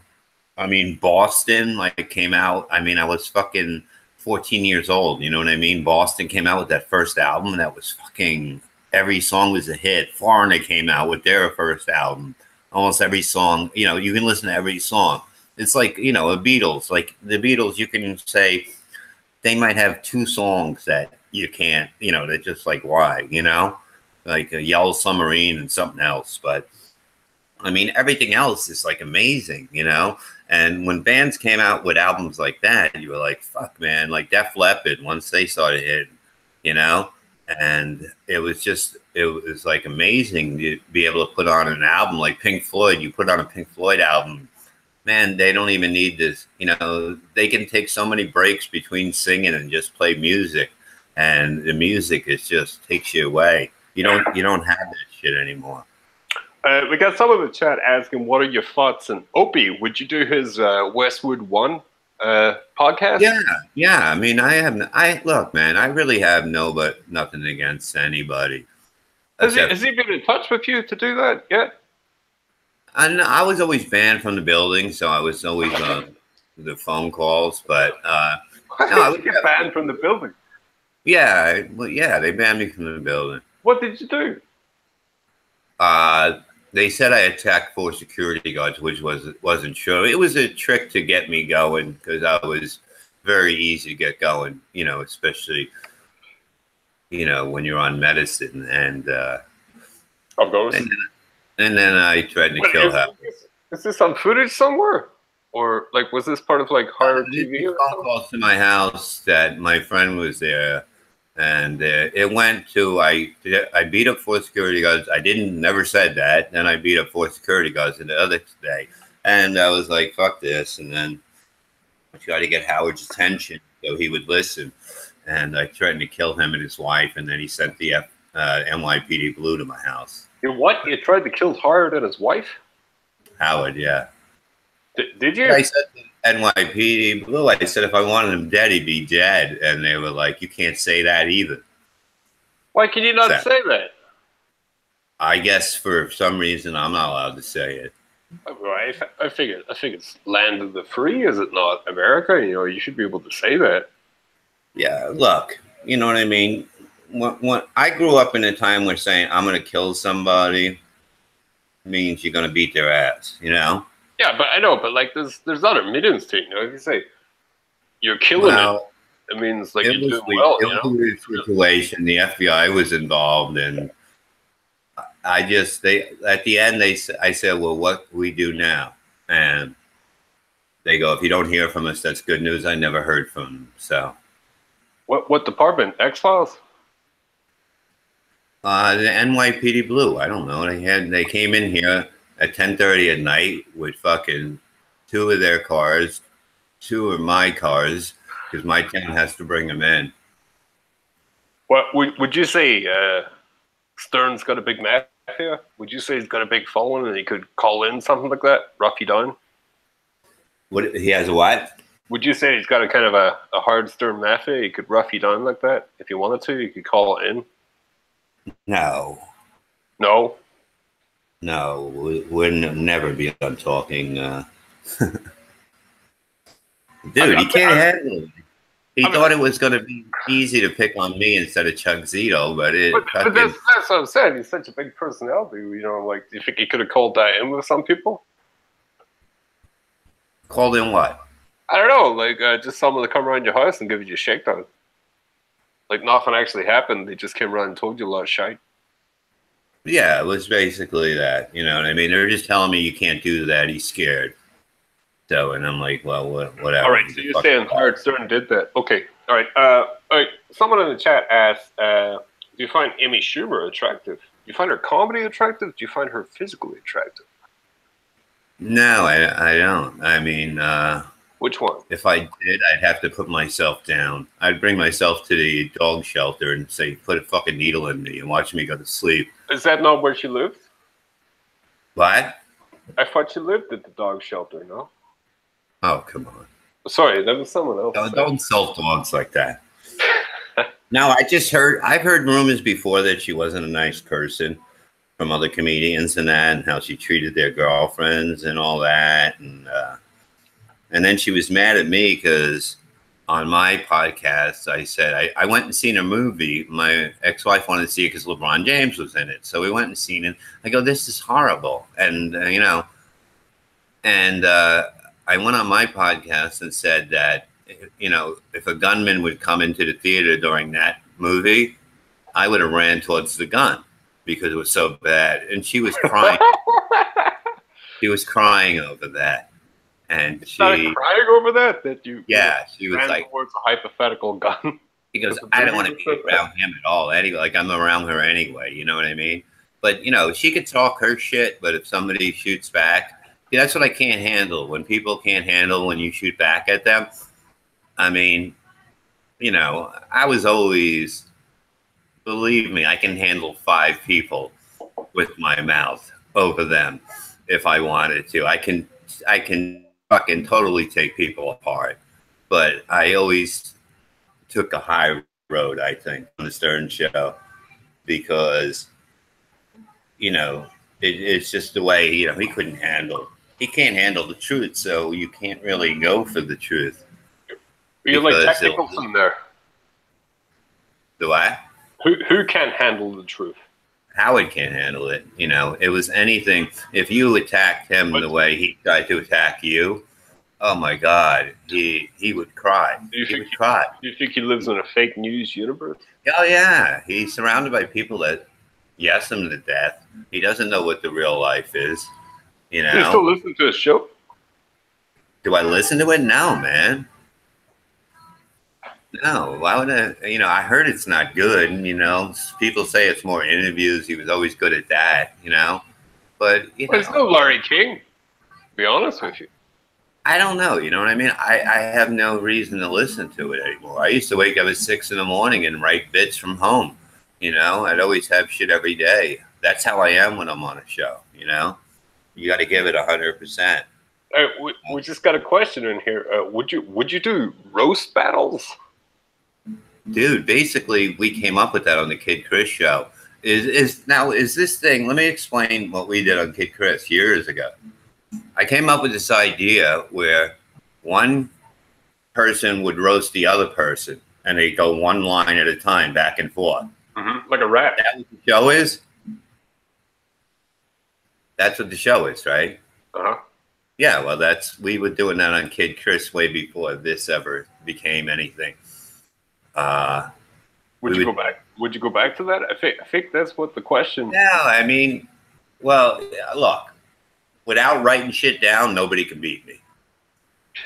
I mean, Boston, like, it came out. I mean, I was fucking 14 years old. You know what I mean? Boston came out with that first album, and that was fucking, every song was a hit. Foreigner came out with their first album. Almost every song, you know, you can listen to every song. It's like, you know, the Beatles. Like, the Beatles, you can say they might have 2 songs that you can't, you know, they're just like, why, you know? Like a Yellow Submarine and something else. But, I mean, everything else is, like, amazing, you know? And when bands came out with albums like that, you were like, fuck, man, like Def Leppard, once they started hitting, you know? And it was like amazing to be able to put on an album like Pink Floyd. You put on a Pink Floyd album, man, they don't even need this, you know, they can take so many breaks between singing and just play music. And the music takes you away. You don't have that shit anymore. We got someone in the chat asking, what are your thoughts on Opie? Would you do his Westwood One podcast? Yeah. I mean, look, man, I really have nothing against anybody. Has he been in touch with you to do that yet? I was always banned from the building, so I was always on the phone calls. But No, I was get banned from the building. Yeah, well, yeah, they banned me from the building. What did you do? They said I attacked 4 security guards, which wasn't true. It was a trick to get me going because I was very easy to get going. You know, especially when you're on medicine, and Of those. and then I tried to kill her. Is this on footage somewhere, or like was this part of like horror TV? Or phone calls to my house that my friend was there. And it went to I beat up 4 security guards. I never said that. Then I beat up 4 security guards the other day, and I was like, "Fuck this!" And then I tried to get Howard's attention so he would listen. And I threatened to kill him and his wife. And then he sent the NYPD Blue to my house. What? You tried to kill Howard and his wife? Howard, yeah. Did you? I said to NYPD Blue, I said if I wanted him dead, he'd be dead. And they were like, "You can't say that either." Why can you not say that? I guess for some reason I'm not allowed to say it. I figured it's land of the free, is it not? America, you should be able to say that. Yeah, look, you know what I mean? When I grew up in a time where saying I'm going to kill somebody means you're going to beat their ass, Yeah, but I know, but like there's other millions to it. If you say you're killing it means like you're doing well. It was a weird situation. The FBI was involved, and at the end I said, "Well, what do we do now?" And they go, "If you don't hear from us, that's good news." I never heard from them. So, what department? X-Files? The NYPD Blue. I don't know. They came in here at 10:30 at night with fucking 2 of their cars, 2 of my cars, because my town has to bring them in. What would you say? Stern's got a big mafia. Would you say he's got a big following and he could call in something like that, rough you down? What he has a what? Would you say he's got a kind of a hard Stern mafia? He could rough you down like that if he wanted to. He could call it in. No. No. No, we'll never be done talking. Dude, he can't handle it. He thought it was going to be easy to pick on me instead of Chuck Zito, but that's what I'm saying. He's such a big personality. Like, do you think he could have called that in with some people? Called in what? I don't know. Like, just someone to come around your house and give you a shakedown. Like, nothing actually happened. They just came around and told you a lot of shite. Yeah, it was basically that. You know what I mean? They're just telling me you can't do that. He's scared. So, and I'm like, well, whatever. All right, so you're saying Howard Stern did that. Okay, all right. Someone in the chat asked, do you find Amy Schumer attractive? Do you find her comedy attractive? Do you find her physically attractive? No, I don't. I mean... which one? If I did, I'd have to put myself down. I'd bring myself to the dog shelter and say, put a fucking needle in me and watch me go to sleep. Is that not where she lived? What? I thought she lived at the dog shelter, no? Oh, come on. Sorry, that was someone else. Don't insult dogs like that. No, I've heard rumors before that she wasn't a nice person from other comedians and that, and how she treated their girlfriends and all that. And then she was mad at me because on my podcast, I said, I went and seen a movie. My ex-wife wanted to see it because LeBron James was in it. So we went and seen it. I go, this is horrible. And, I went on my podcast and said that, if a gunman would come into the theater during that movie, I would have ran towards the gun because it was so bad. And she was crying. She was crying over that. And she crying over that she was like towards a hypothetical gun. He goes, I don't want to be around him at all. Anyway, like I'm around her anyway, you know what I mean? But she could talk her shit, but if somebody shoots back, that's what I can't handle. When people can't handle when you shoot back at them. I mean, I was always, believe me, I can handle 5 people with my mouth over them if I wanted to. I can fucking totally take people apart, but I always took a high road, I think, on the Stern show because, it's just the way, he can't handle the truth. So you can't really go for the truth. You're like because technical from there. Do I? Who can't handle the truth? Howard can't handle it. You know, it was anything. If you attacked him the way he tried to attack you, oh my God, he would cry. He would cry. Do you think he lives in a fake news universe? Oh yeah, he's surrounded by people that yes him to death. He doesn't know what the real life is. You know. Do you still listen to his show? Do I listen to it? No, man. No, why would I? You know, I heard it's not good. You know, people say it's more interviews. He was always good at that. You know, but you know, it's no Larry King. To be honest with you, I don't know. You know what I mean? I have no reason to listen to it anymore. I used to wake up at 6 in the morning and write bits from home. You know, I'd always have shit every day. That's how I am when I'm on a show. You know, you got to give it 100%. We just got a question in here. Would you do roast battles? Dude, basically, we came up with that on the Kid Chris show. Is this thing? Let me explain what we did on Kid Chris years ago. I came up with this idea where one person would roast the other person, and they go one line at a time, back and forth. Mm-hmm. Like a rap. That's what the show is. That's what the show is, right? Uh-huh. Yeah. Well, we were doing that on Kid Chris way before this ever became anything. Would you go back? Would you go back to that? I think that's what the question. No, I mean, well, look, without writing shit down, nobody can beat me.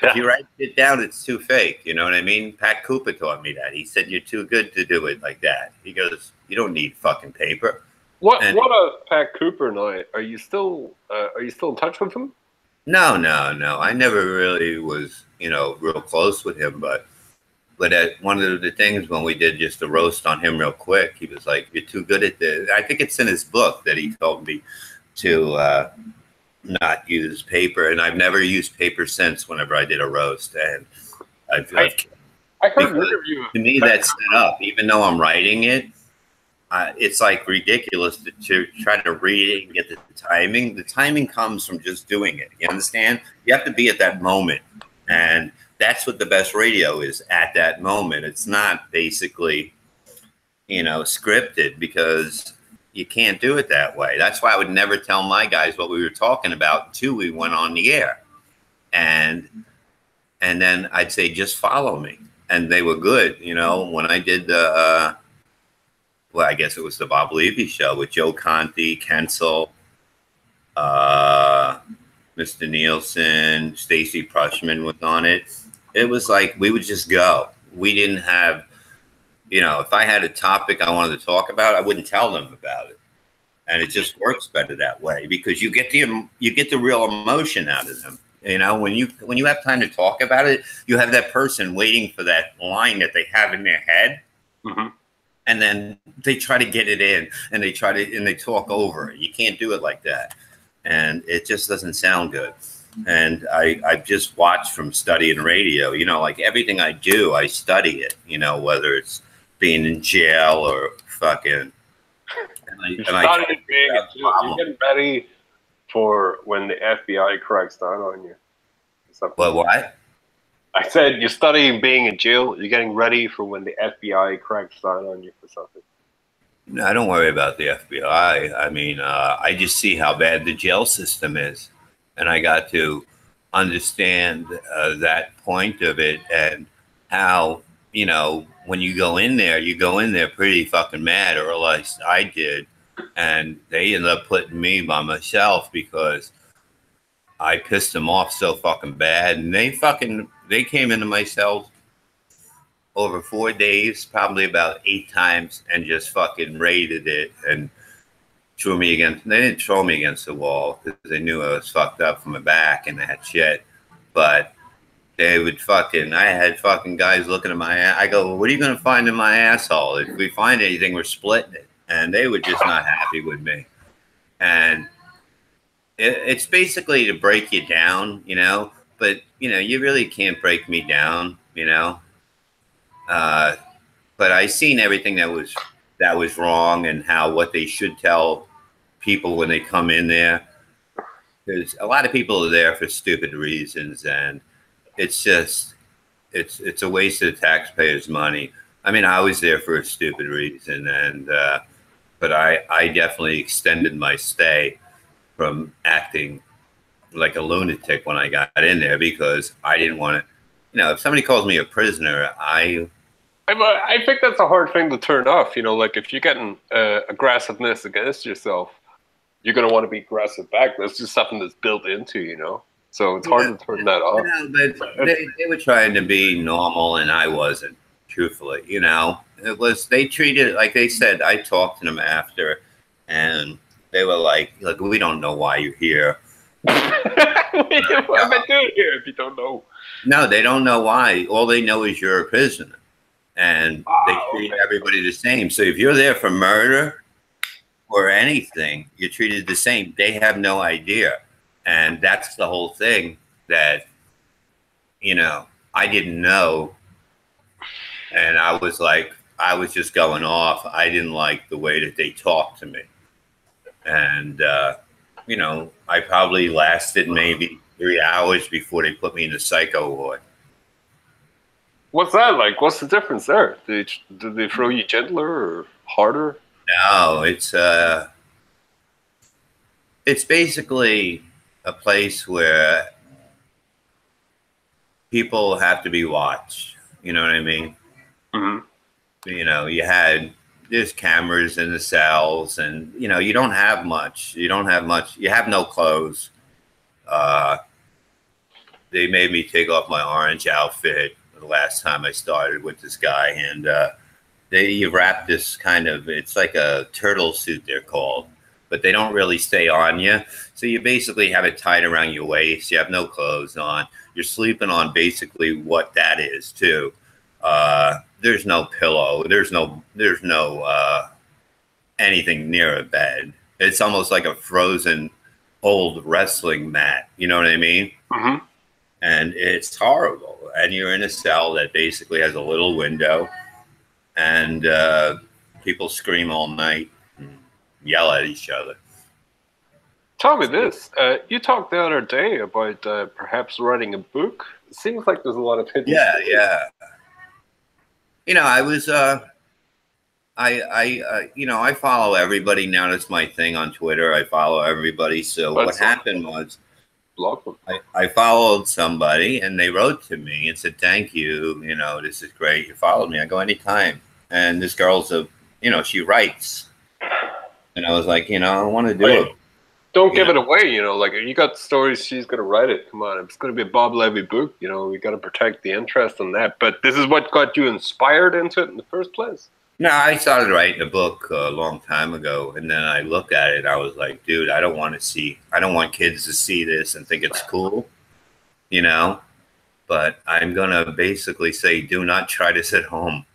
Yeah. If you write shit down, it's too fake. You know what I mean? Pat Cooper taught me that. He said you're too good to do it like that. He goes, you don't need fucking paper. What Pat Cooper and I? Are you still in touch with him? No. I never really was, real close with him, but at one of the things when we did just a roast on him real quick, he was like, you're too good at this. I think it's in his book that he told me to not use paper. And I've never used paper since whenever I did a roast. And I heard an interview. To me, that's set up. Even though I'm writing it, it's like ridiculous to try to read it and get the timing. The timing comes from just doing it. You understand? You have to be at that moment. And that's what the best radio is at that moment. It's not basically, scripted, because you can't do it that way. That's why I would never tell my guys what we were talking about until we went on the air. And then I'd say, just follow me. And they were good. When I did the, I guess it was the Bob Levy show with Joe Conti, Kensel, Mr. Nielsen, Stacy Prushman was on it. It was like we would just go. We didn't have, if I had a topic I wanted to talk about, I wouldn't tell them about it. And it just works better that way because you get the real emotion out of them. When you have time to talk about it, you have that person waiting for that line that they have in their head. Mm-hmm. And then they try to get it in and they talk over it. You can't do it like that. And it just doesn't sound good. And I've just watched from studying radio, like everything I do, I study it, whether it's being in jail or fucking. You're getting ready for when the FBI cracks down on you. What? I said you're studying being in jail. You're getting ready for when the FBI cracks down on you for something. No, I don't worry about the FBI. I mean, I just see how bad the jail system is. And I got to understand that point of it and how, when you go in there pretty fucking mad, or at least I did. And they ended up putting me by myself because I pissed them off so fucking bad. And they came into my cell over 4 days, probably about 8 times, and just fucking raided it and threw me against. They didn't throw me against the wall because they knew I was fucked up from the back and that shit. But they would I had fucking guys looking at my ass. I go, well, what are you going to find in my asshole? If we find anything, we're splitting it. And they were just not happy with me. And it's basically to break you down, but, you really can't break me down, But I seen everything that was wrong and what they should tell people when they come in there. Because a lot of people are there for stupid reasons, and it's just it's a waste of the taxpayers' money. I mean, I was there for a stupid reason, and but I definitely extended my stay from acting like a lunatic when I got in there because I didn't want to. You know, if somebody calls me a prisoner, I think that's a hard thing to turn off. You know, like if you're getting aggressiveness against yourself, you're gonna want to be aggressive back. That's just something that's built into you, know. So it's hard to turn that off. But they were trying to be normal, and I wasn't. Truthfully, you know, they treated it like they said. I talked to them after, and they were like, "Look, we don't know why you're here." What am I doing here if you don't know? No, they don't know why. All they know is you're a prisoner, and they treat everybody the same. So if you're there for murder or anything, you're treated the same. They have no idea, and that's the whole thing that, you know, I didn't know, and I was just going off. I didn't like the way that they talked to me, and you know, I probably lasted maybe 3 hours before they put me in the psycho ward. What's that like? What's the difference there? Did they throw you gentler or harder? No, it's basically a place where people have to be watched. You know what I mean? Mm-hmm. You know, there's cameras in the cells, and you know, you don't have much. You have no clothes. They made me take off my orange outfit the last time I started with this guy, and you wrap this kind of, it's like a turtle suit, they're called, but they don't really stay on you. So you basically have it tied around your waist. You have no clothes on. You're sleeping on basically what that is too. There's no pillow. There's no anything near a bed. It's almost like a frozen old wrestling mat. You know what I mean? Mm-hmm. And it's horrible. And you're in a cell that basically has a little window, and people scream all night and yell at each other. Tell me this. You talked the other day about perhaps writing a book. It seems like there's a lot of hidden stories. Yeah. You know, I was, you know, I follow everybody now. That's my thing on Twitter. I follow everybody. So what happened was, I followed somebody, and they wrote to me and said, "Thank you. You know, this is great. You followed me." I go, "Anytime." And this girl's you know, she writes, and I was like, you know, I want to do it. Don't give it away. You know, like you got stories, she's gonna write it. Come on, it's gonna be a Bob Levy book. You know, we got to protect the interest on that. But this is what got you inspired into it in the first place. No, I started writing a book a long time ago, and then I looked at it, and I was like, dude, I don't want kids to see this and think it's cool, you know? But I'm going to basically say, do not try this at home.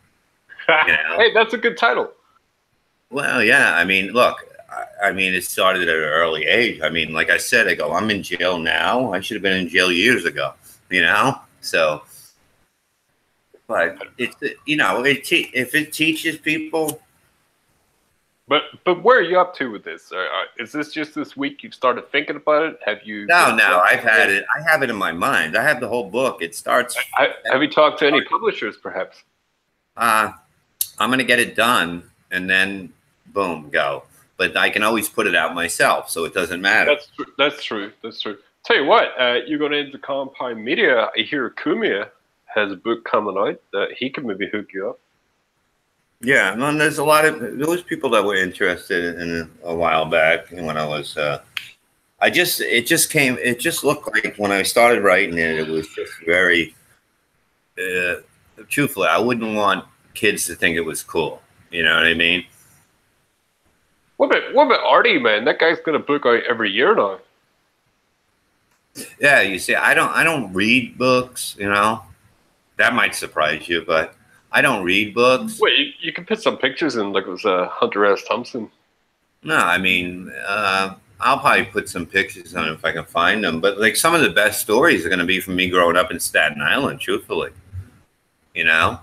You know? Hey, that's a good title. Well, yeah, I mean, look, I mean, it started at an early age. I mean, like I said, I'm in jail now. I should have been in jail years ago, you know? So... But it's, you know, if it teaches people. But where are you up to with this? Is this just this week you've started thinking about it? Have you? No, I've had it. I have it in my mind. I have the whole book. It starts. Have you talked to any publishers, perhaps? I'm going to get it done, and then boom, go. But I can always put it out myself, so it doesn't matter. That's true. Tell you what, you're going into Compound Media. I hear Kumia has a book coming out that he can maybe hook you up. Yeah, and there's a lot of those people that were interested in a while back when I was. It just looked like when I started writing it, it was just very. Truthfully, I wouldn't want kids to think it was cool. You know what I mean? What about Artie, man? That guy's got a book out every year now. Yeah, you see, I don't read books. You know. That might surprise you, but I don't read books. Wait, you can put some pictures in, like it was Hunter S. Thompson. No, I mean, I'll probably put some pictures on if I can find them. But like some of the best stories are going to be from me growing up in Staten Island. Truthfully, you know,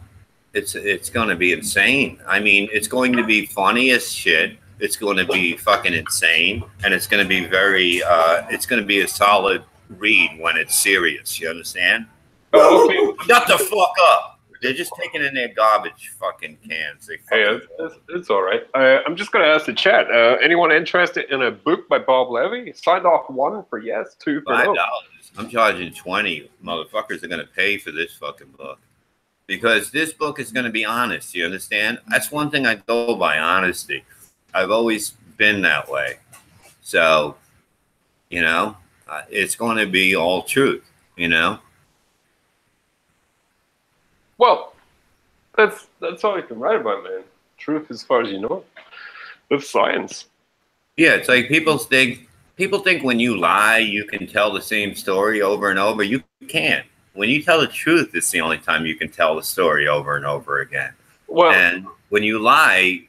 it's going to be insane. I mean, it's going to be funny as shit. It's going to be fucking insane, and it's going to be a solid read when it's serious. You understand? Shut the fuck up. They're just taking in their garbage fucking cans. Hey, it's all right. I'm just going to ask the chat. Anyone interested in a book by Bob Levy? Signed off 1 for yes, 2 for $5. no. I'm charging 20. Motherfuckers are going to pay for this fucking book. Because this book is going to be honest. You understand? That's one thing I go by, honesty. I've always been that way. So, you know, it's going to be all truth, you know? Well, that's all you can write about, man. Truth as far as you know. That's science. Yeah, it's like people think when you lie, you can tell the same story over and over. You can't. When you tell the truth, it's the only time you can tell the story over and over again. Well, and when you lie,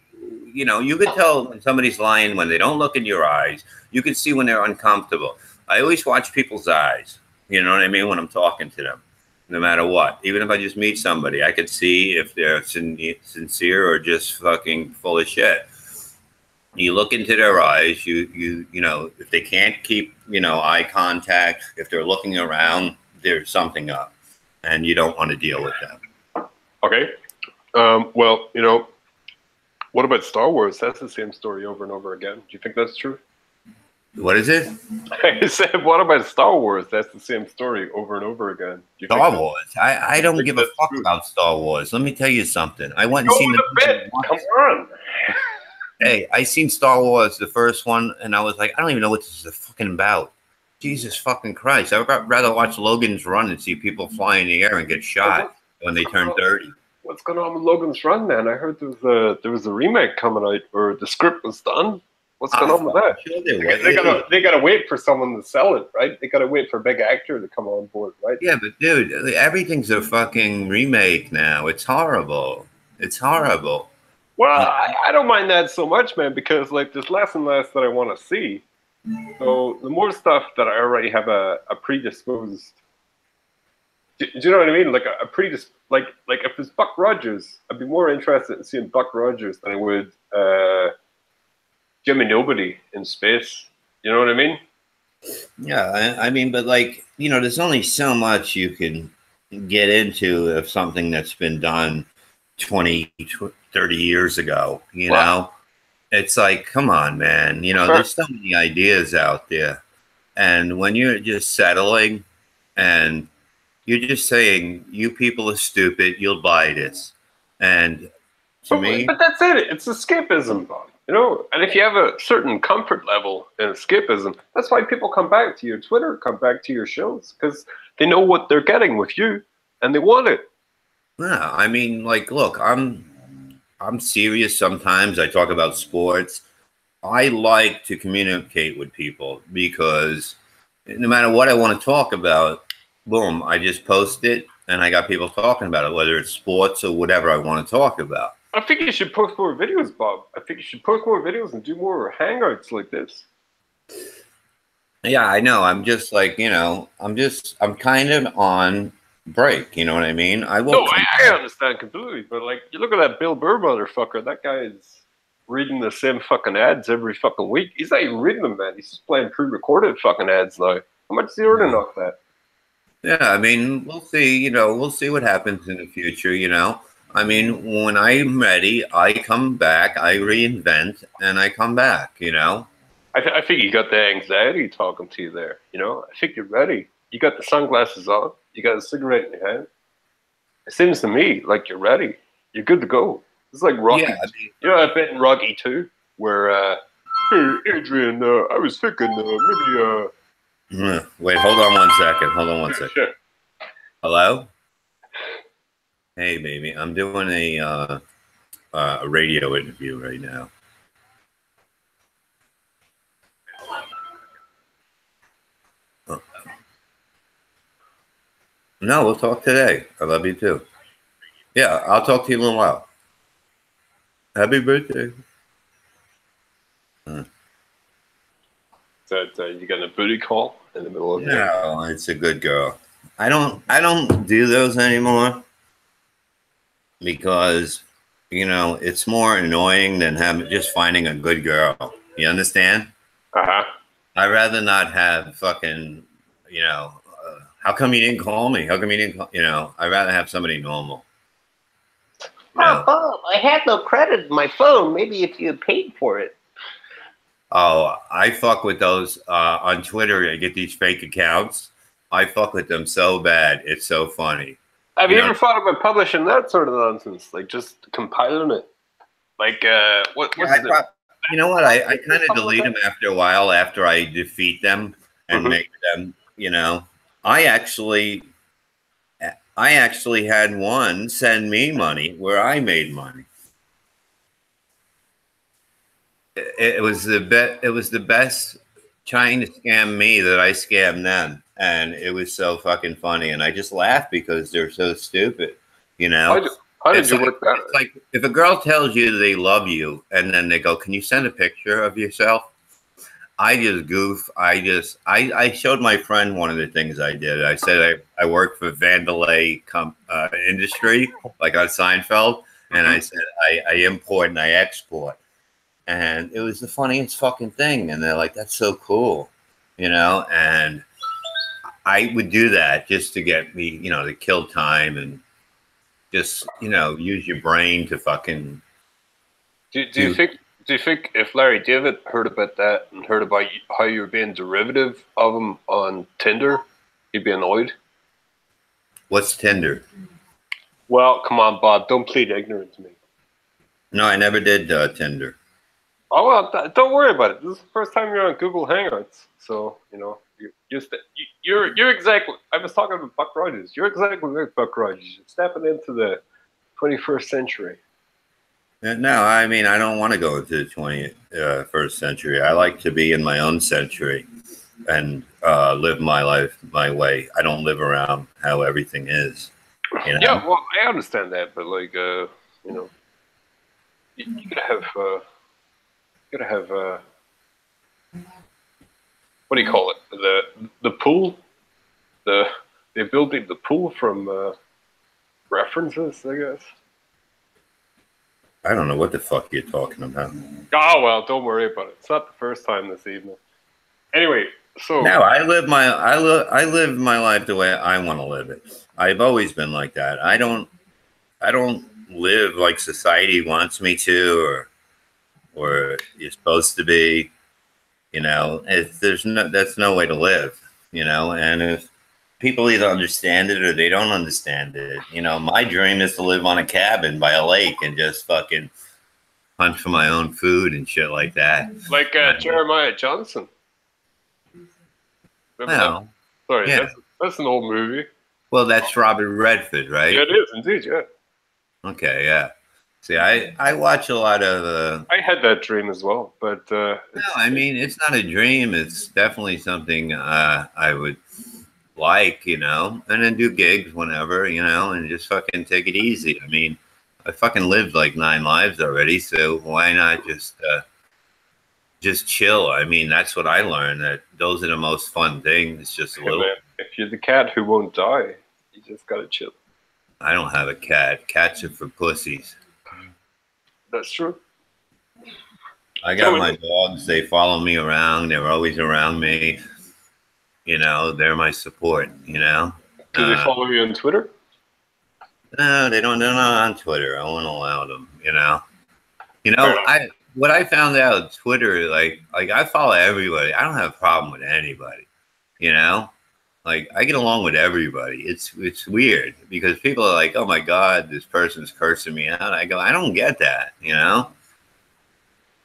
you know, you can tell when somebody's lying when they don't look in your eyes. You can see when they're uncomfortable. I always watch people's eyes. You know what I mean? When I'm talking to them, no matter what. Even if I just meet somebody, I could see if they're sincere or just fucking full of shit. You look into their eyes. You know, if they can't keep, you know, eye contact, if they're looking around, there's something up, and you don't want to deal with them. Okay. Well, you know, what about Star Wars? That's the same story over and over again. Do you think that's true? What is it? I said, what about Star Wars? That's the same story over and over again. Star Wars? I don't give a fuck about Star Wars. Let me tell you something. I went and seen the bit. Come on. Hey, I seen Star Wars, the first one, and I was like, I don't even know what this is fucking about. Jesus fucking Christ. I'd rather watch Logan's Run and see people fly in the air and get shot when they turn 30. What's going on with Logan's Run, man? I heard there was a remake coming out, or the script was done. What's going on with that? Sure they gotta wait for someone to sell it, right? They gotta wait for a big actor to come on board, right? Yeah, but dude, everything's a fucking remake now. It's horrible. It's horrible. Well, I don't mind that so much, man, because like there's less and less that I want to see. So the more stuff that I already have a predisposed, do you know what I mean? Like a like if it's Buck Rogers, I'd be more interested in seeing Buck Rogers than I would Jimmy Nobody in space. You know what I mean? Yeah, I mean, but like, you know, there's only so much you can get into of something that's been done 20, 30 years ago, you know? It's like, come on, man. You know, there's so many ideas out there. And when you're just settling and you're just saying, you people are stupid, you'll buy this. And to me... But that's it. It's escapism, Bob. You know? And if you have a certain comfort level in escapism, that's why people come back to your Twitter, come back to your shows, because they know what they're getting with you, and they want it. Yeah, I mean, like, look, I'm serious sometimes. I talk about sports. I like to communicate with people because no matter what I want to talk about, boom, I just post it and I got people talking about it, whether it's sports or whatever I want to talk about. I think you should post more videos, Bob. I think you should post more videos and do more hangouts like this. Yeah, I know. I'm just like, you know, I'm kind of on break, you know what I mean? I will. No, I understand completely, but like, you look at that Bill Burr motherfucker. That guy is reading the same fucking ads every fucking week. He's not even reading them, man. He's just playing pre-recorded fucking ads now. How much is he earning off that? Yeah, I mean, we'll see. You know, we'll see what happens in the future. You know, I mean, when I'm ready, I come back, I reinvent, and I come back. You know. I think you got the anxiety talking to you there. You know, I think you're ready. You got the sunglasses on. You got a cigarette in your hand. It seems to me like you're ready. You're good to go. It's like Rocky. Yeah, I mean, you know that bit in Rocky 2 where, hey, Adrian, I was thinking maybe... Wait, hold on one second. Hold on one second. Sure. Hello? Hey, baby. I'm doing a radio interview right now. No, we'll talk today. I love you too. Yeah, I'll talk to you in a little while. Happy birthday. So you got a booty call in the middle of the day? No, it's a good girl. I don't do those anymore because, you know, it's more annoying than just finding a good girl. You understand? Uh-huh. I'd rather not have fucking, you know, how come you didn't call me? How come you didn't call? You know, I'd rather have somebody normal. Oh, Bob, I had no credit in my phone. Maybe if you had paid for it. Oh, I fuck with those on Twitter. I get these fake accounts. I fuck with them so bad. It's so funny. Have you ever thought about publishing that sort of nonsense? Like just compiling it? Like, what's it? You know what? I kind of delete them after a while after I defeat them and make them, you know. I actually had one send me money where I made money. It was the best trying to scam me that I scammed them, and it was so fucking funny. And I just laughed because they're so stupid, you know. How did you work that? It's like if a girl tells you they love you, and then they go, "Can you send a picture of yourself?" I just goof. I showed my friend one of the things I did. I said I work for Vandalay Industry, like on Seinfeld, and I said I import and I export. And it was the funniest fucking thing. And they're like, that's so cool, you know? And I would do that just to get me, you know, to kill time and just, you know, use your brain to fucking. Do you think if Larry David heard about that and heard about how you were being derivative of him on Tinder, he'd be annoyed? What's Tinder? Well, come on, Bob. Don't plead ignorant to me. No, I never did Tinder. Oh, well, don't worry about it. This is the first time you're on Google Hangouts. So, you know, you're exactly, I was talking about Buck Rogers. You're exactly like Buck Rogers. You're stepping into the 21st century. No, I mean, I don't want to go into the 21st century. I like to be in my own century and live my life my way. I don't live around how everything is. You know? Yeah, well, I understand that, but like, you know, you gotta have what do you call it? The pool, the ability to pull from references, I guess. I don't know what the fuck you're talking about. Oh well, don't worry about it. It's not the first time this evening. Anyway, so no, I live my life the way I want to live it. I've always been like that. I don't live like society wants me to, or you're supposed to be. You know, that's no way to live. You know, and if people either understand it or they don't understand it. You know, my dream is to live on a cabin by a lake and just fucking hunt for my own food and shit like that. Like Jeremiah Johnson. Well, sorry, yeah. that's an old movie. Well, that's Robert Redford, right? Yeah, it is indeed, yeah. Okay, yeah. See, I watch a lot of... I had that dream as well, but... no, I mean, it's not a dream. It's definitely something I would... like, you know, and then do gigs whenever, you know, and just fucking take it easy. I mean, I fucking lived like 9 lives already, so why not just chill? I mean, that's what I learned, that those are the most fun things, just a little. Man, if you're the cat who won't die, you just gotta chill. I don't have a cat. Cats are for pussies. That's true. I got my dogs. They follow me around. They're always around me. You know, they're my support, you know. Do they follow you on Twitter? No, they don't. They're not on Twitter. I won't allow them, you know. You know, what I found out, Twitter, like I follow everybody. I don't have a problem with anybody, you know. Like, I get along with everybody. It's weird because people are like, oh, my God, this person's cursing me out. I go, I don't get that, you know.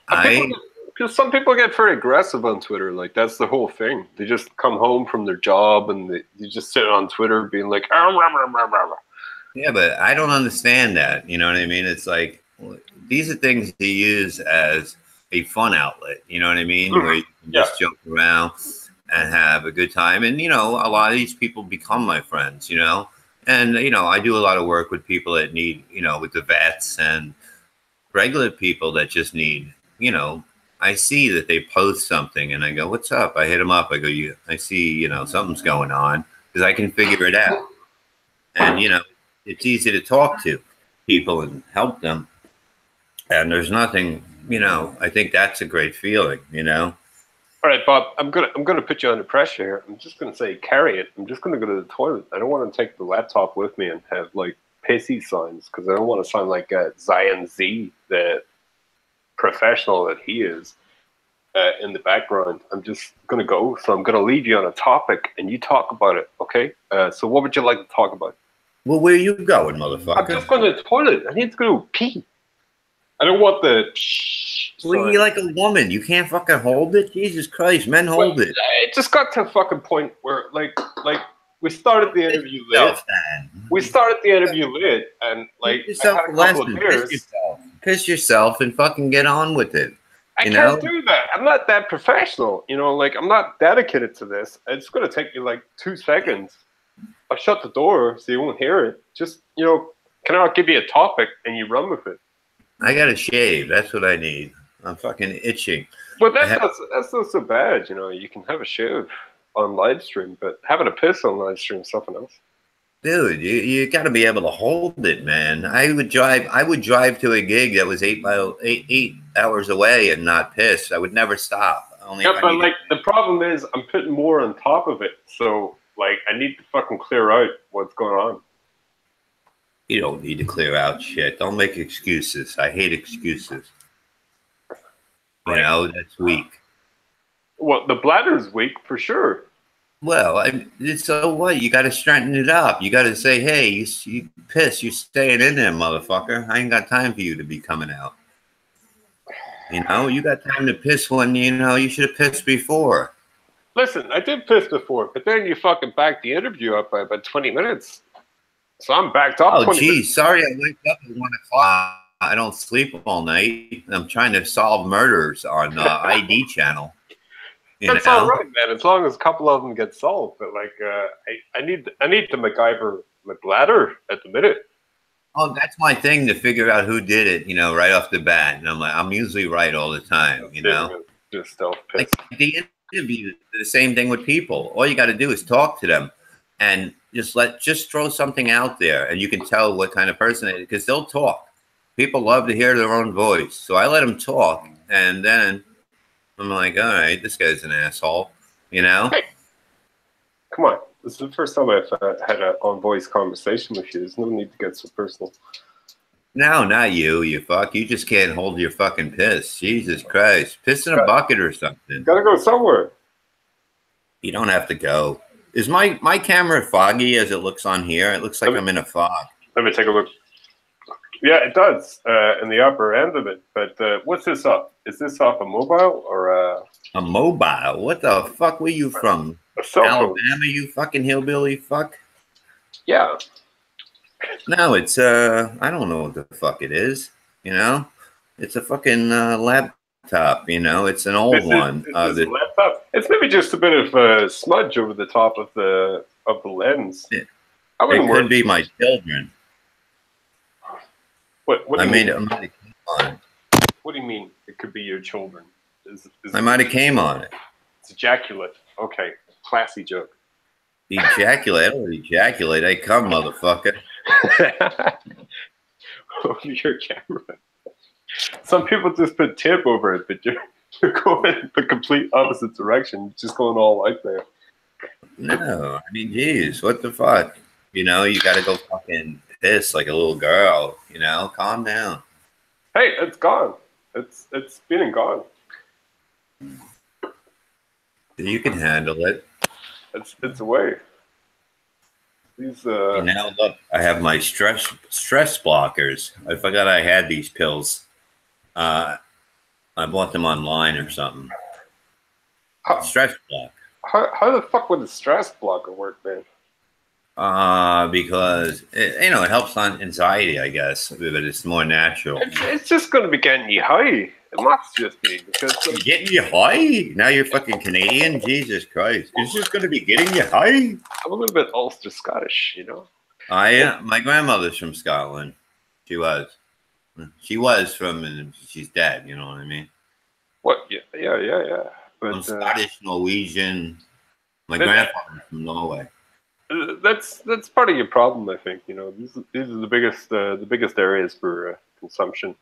Because some people get very aggressive on Twitter. Like, that's the whole thing. They just come home from their job and they just sit on Twitter being like, rah, rah, rah, rah, rah. Yeah, but I don't understand that. You know what I mean? It's like, these are things to use as a fun outlet. You know what I mean? Where you can just joke around and have a good time. And, you know, a lot of these people become my friends, you know. And, you know, I do a lot of work with people that need, you know, with the vets and regular people that just need, you know, I see that they post something and I go, what's up? I hit them up. I go, I see, you know, something's going on because I can figure it out. And, you know, it's easy to talk to people and help them. And there's nothing, you know, I think that's a great feeling, you know. All right, Bob. I'm gonna put you under pressure here. I'm just gonna say carry it. I'm just gonna go to the toilet. I don't want to take the laptop with me and have like pissy signs because I don't want to sound like Zion Z, the professional that he is, in the background. I'm just gonna go. So I'm gonna leave you on a topic and you talk about it. Okay. So what would you like to talk about? Well, where you going, I'm motherfucker? just going to the toilet. I need to go pee. I don't want the. Well, you're like a woman. You can't fucking hold it. Jesus Christ, men hold it. It just got to a fucking point where, like we started the interview late. We started the interview late, and like I had a couple of beers. Piss yourself and fucking get on with it. I can't do that. I'm not that professional. You know, like I'm not dedicated to this. It's going to take me like 2 seconds. I'll shut the door so you won't hear it. Just, you know, can I give you a topic and you run with it? I got to shave. That's what I need. I'm fucking itching. But that's not so bad. You know, you can have a shave on live stream, but having a piss on live stream is something else. Dude, you got to be able to hold it, man. I would drive to a gig that was 8 hours away and not piss. I would never stop. Yeah, but like the problem is I'm putting more on top of it. So like I need to fucking clear out what's going on. You don't need to clear out shit. Don't make excuses. I hate excuses. You know, that's weak. Well, the bladder's weak for sure. Well, so what? You got to strengthen it up. You got to say, hey, you piss. You're staying in there, motherfucker. I ain't got time for you to be coming out. You know, you got time to piss when, you know, you should have pissed before. Listen, I did piss before, but then you fucking backed the interview up by about 20 minutes. So I'm backed up. Oh, geez. Sorry, I wake up at 1 o'clock. I don't sleep all night. I'm trying to solve murders on ID channel. That's all right, man. As long as a couple of them get solved. But like, I need to MacGyver my bladder at the minute. Oh, that's my thing to figure out who did it. You know, right off the bat. And I'm usually right all the time. You know, just stealth piss. Like the interview, the same thing with people. All you got to do is talk to them, and just throw something out there, and you can tell what kind of person it is because they'll talk. People love to hear their own voice, so I let them talk, and then I'm like, all right, this guy's an asshole, you know? Hey, come on. This is the first time I've had an on-voice conversation with you. There's no need to get so personal. No, not you, you fuck. You just can't hold your fucking piss. Jesus Christ. Piss in a bucket or something. Gotta go somewhere. You don't have to go. Is my camera foggy as it looks on here? It looks like I'm in a fog. Let me take a look. Yeah, it does in the upper end of it. But what's this up? Is this off a mobile or a mobile? What the fuck were you from? Alabama, you fucking hillbilly fuck? Yeah. No, it's I don't know what the fuck it is. You know, it's a fucking laptop. You know, it's an old one. Laptop. It's maybe just a bit of a smudge over the top of the lens. It could be my children. What do you mean? I might have came on it. What do you mean? It could be your children. I might have came on it. It's ejaculate. Okay, classy joke. Ejaculate? I don't ejaculate. I come, motherfucker. Over your camera. Some people just put tip over it, but you're going the complete opposite direction. Just going all out there. No, I mean, geez, what the fuck? You know, you got to go fucking piss like a little girl. You know, calm down. Hey, it's gone. It's been and gone. You can handle it. It's away. These now look, I have my stress blockers. I forgot I had these pills. I bought them online or something. Stress block. How the fuck would a stress blocker work, man? Because it helps on anxiety, I guess, but it's more natural. It's just going to be getting you high. It must just be because getting you high. Now you're fucking Canadian. Jesus Christ! It's just going to be getting you high. I'm a little bit Ulster Scottish, you know. My grandmother's from Scotland. She was from, and she's dead. You know what I mean? What? Yeah. But, I'm Scottish, Norwegian. My grandfather's from Norway. That's part of your problem, I think. You know, these are the biggest areas for consumption.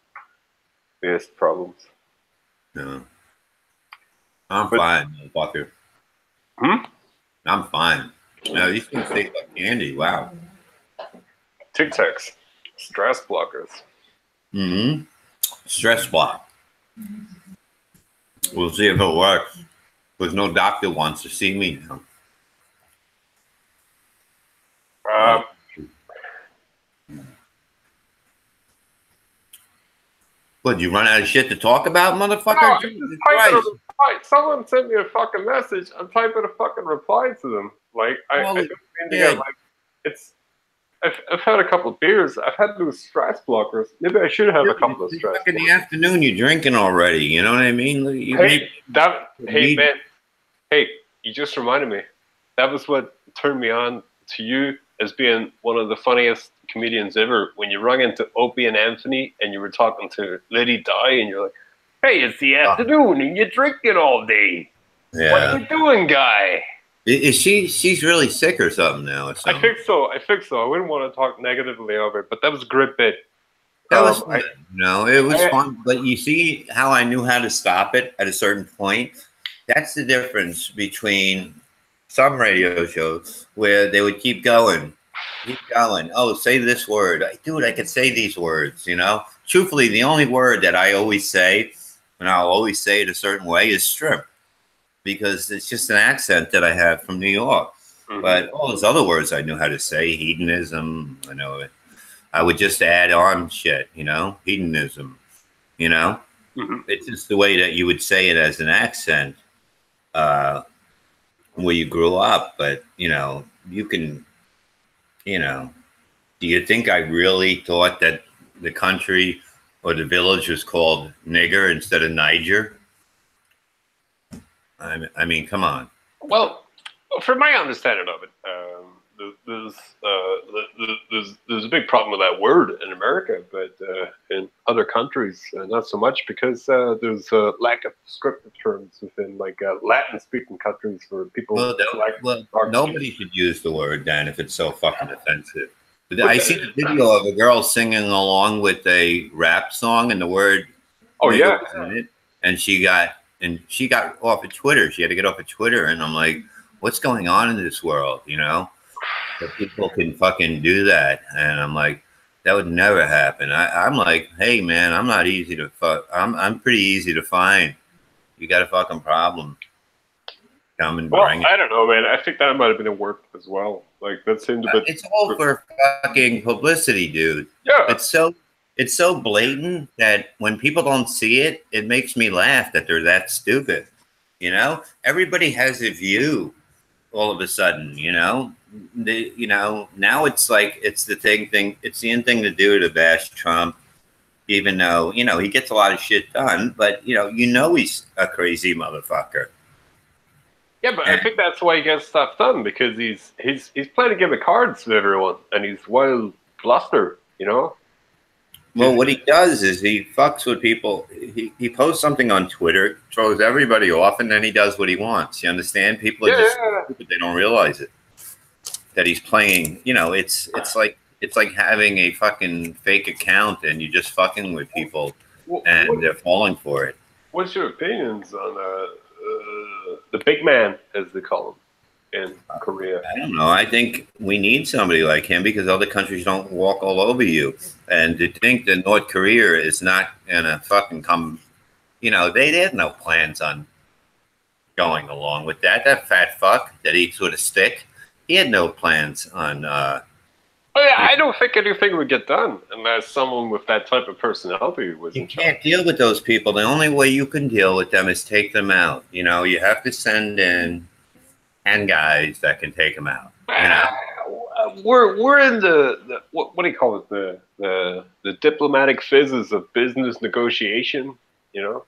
Biggest problems. No. I'm fine, motherfucker. Hmm? I'm fine. No, these things taste like candy. Wow. Tic Tacs, stress blockers. Mm-hmm. Stress block. We'll see if it works. Because no doctor wants to see me now. Um, What, you run out of shit to talk about, motherfucker? No, Jesus Christ. someone sent me a fucking message. I'm typing a fucking reply to them. Like I don't mean to get like it's. I've had a couple of beers. I've had those stress blockers. Maybe I should have a couple of stress. In the afternoon, you're drinking already. You know what I mean? Hey man, hey, you just reminded me. That was what turned me on to you as being one of the funniest comedians ever. When you rung into Opie and Anthony and you were talking to Lady Di and you're like, "Hey, it's the afternoon and you're drinking all day. Yeah. What are you doing, guy?" Is she's really sick or something now? Or something? I think so. I wouldn't want to talk negatively of it, but that was a great bit. That was fun. It was fun. But you see how I knew how to stop it at a certain point? That's the difference between some radio shows where they would keep going. Oh, say this word. Dude, I could say these words, you know? Truthfully, the only word that I always say, and I'll always say it a certain way, is shrimp. Because it's just an accent that I have from New York. Mm-hmm. But all those other words I knew how to say, hedonism, I know it. I would just add on shit, you know, hedonism, you know. Mm-hmm. It's just the way that you would say it as an accent where you grew up. But, you know, you can, you know, do you think I really thought that the country or the village was called nigger instead of Niger? I mean, come on. Well, from my understanding of it, there's a big problem with that word in America, but in other countries, not so much because there's a lack of descriptive terms within like Latin-speaking countries for people. Nobody should use the word then if it's so fucking offensive. I seen a video of a girl singing along with a rap song, and the word was in it, and she got off of Twitter. She had to get off of Twitter, and I'm like, what's going on in this world, you know? That people can fucking do that. And I'm like, that would never happen. I'm like, hey man, I'm not easy to fuck. I'm pretty easy to find. You got a fucking problem. Come and bring it. I don't know, man. I think that might have been a work as well. Like that seemed a bit. It's all for fucking publicity, dude. Yeah. It's so blatant that when people don't see it, it makes me laugh that they're that stupid. You know, everybody has a view all of a sudden, you know, now it's like, it's the it's the in thing to do to bash Trump, even though, you know, he gets a lot of shit done, but you know, he's a crazy motherfucker. Yeah, but I think that's why he gets stuff done, because he's playing a game of cards with everyone, and he's wild bluster, you know. Well, what he does is he fucks with people. He posts something on Twitter, throws everybody off, and then he does what he wants. You understand? People are just stupid. They don't realize it. That he's playing, you know, it's like having a fucking fake account and you're just fucking with people and they're falling for it. What's your opinions on the big man, as they call him in Korea? I don't know. I think we need somebody like him because other countries don't walk all over you. And to think that North Korea is not gonna fucking come, you know, they had no plans on going along with that. That fat fuck that eats with a stick, he had no plans on. I don't think anything would get done unless someone with that type of personality was in charge. You can't deal with those people. The only way you can deal with them is take them out. You know, you have to send in 10 guys that can take them out. You know? We're in the what do you call it, the diplomatic fizzes of business negotiation, you know.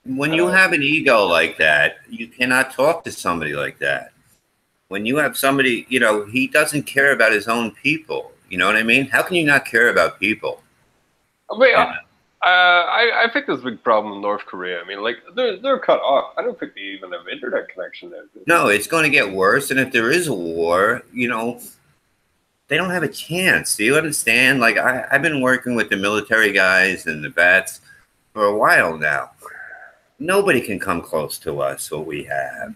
When you have an ego like that, you cannot talk to somebody like that. When you have somebody, you know, he doesn't care about his own people. You know what I mean? How can you not care about people? I mean, I think there's a big problem in North Korea. I mean, like, they're cut off. I don't think they even have internet connection there. No, it's going to get worse. And if there is a war, you know, they don't have a chance. Do you understand? Like, I've been working with the military guys and the vets for a while now. Nobody can come close to us, what we have.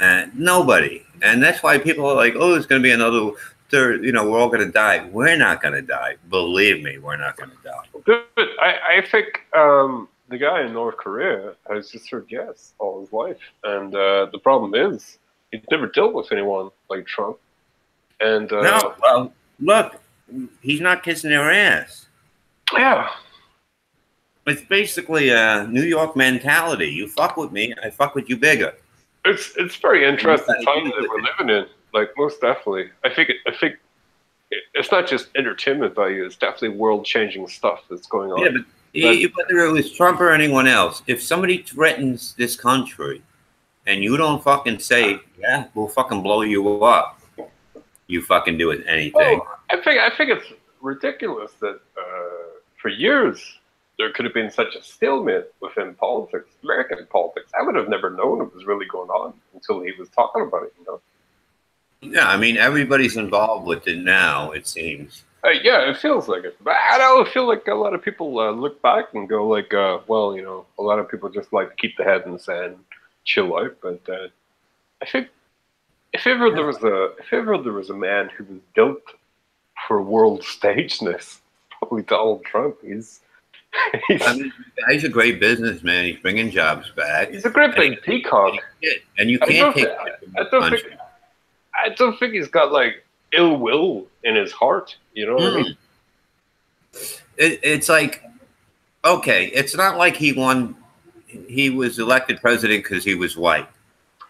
And nobody. And that's why people are like, oh, it's going to be another third, you know, we're all going to die. We're not going to die. Believe me, we're not going to die. Dude, I think the guy in North Korea has just heard yes all his life. And the problem is, he's never dealt with anyone like Trump. And no, well, look, he's not kissing their ass. Yeah. It's basically a New York mentality. You fuck with me, I fuck with you bigger. It's very interesting time that we're living in. Like, most definitely. I think it's not just entertainment value. It's definitely world-changing stuff that's going on. Yeah, but whether it was Trump or anyone else, if somebody threatens this country and you don't fucking say, yeah, we'll fucking blow you up, you fucking do anything. Oh, I think it's ridiculous that for years there could have been such a stalemate within politics, American politics. I would have never known it was really going on until he was talking about it, you know? Yeah, I mean, everybody's involved with it now, it seems. Yeah, it feels like it. But I don't feel like a lot of people look back and go like, well, you know, a lot of people just like to keep the head in the sand, chill out. But I think if ever there was a man who was built for world stageness, probably Donald Trump. I mean, the guy's a great businessman. He's bringing jobs back. He's a great big peacock. And you can't take I don't think he's got like ill will in his heart. You know what I mean? It's like, okay, it's not like he was elected president because he was white.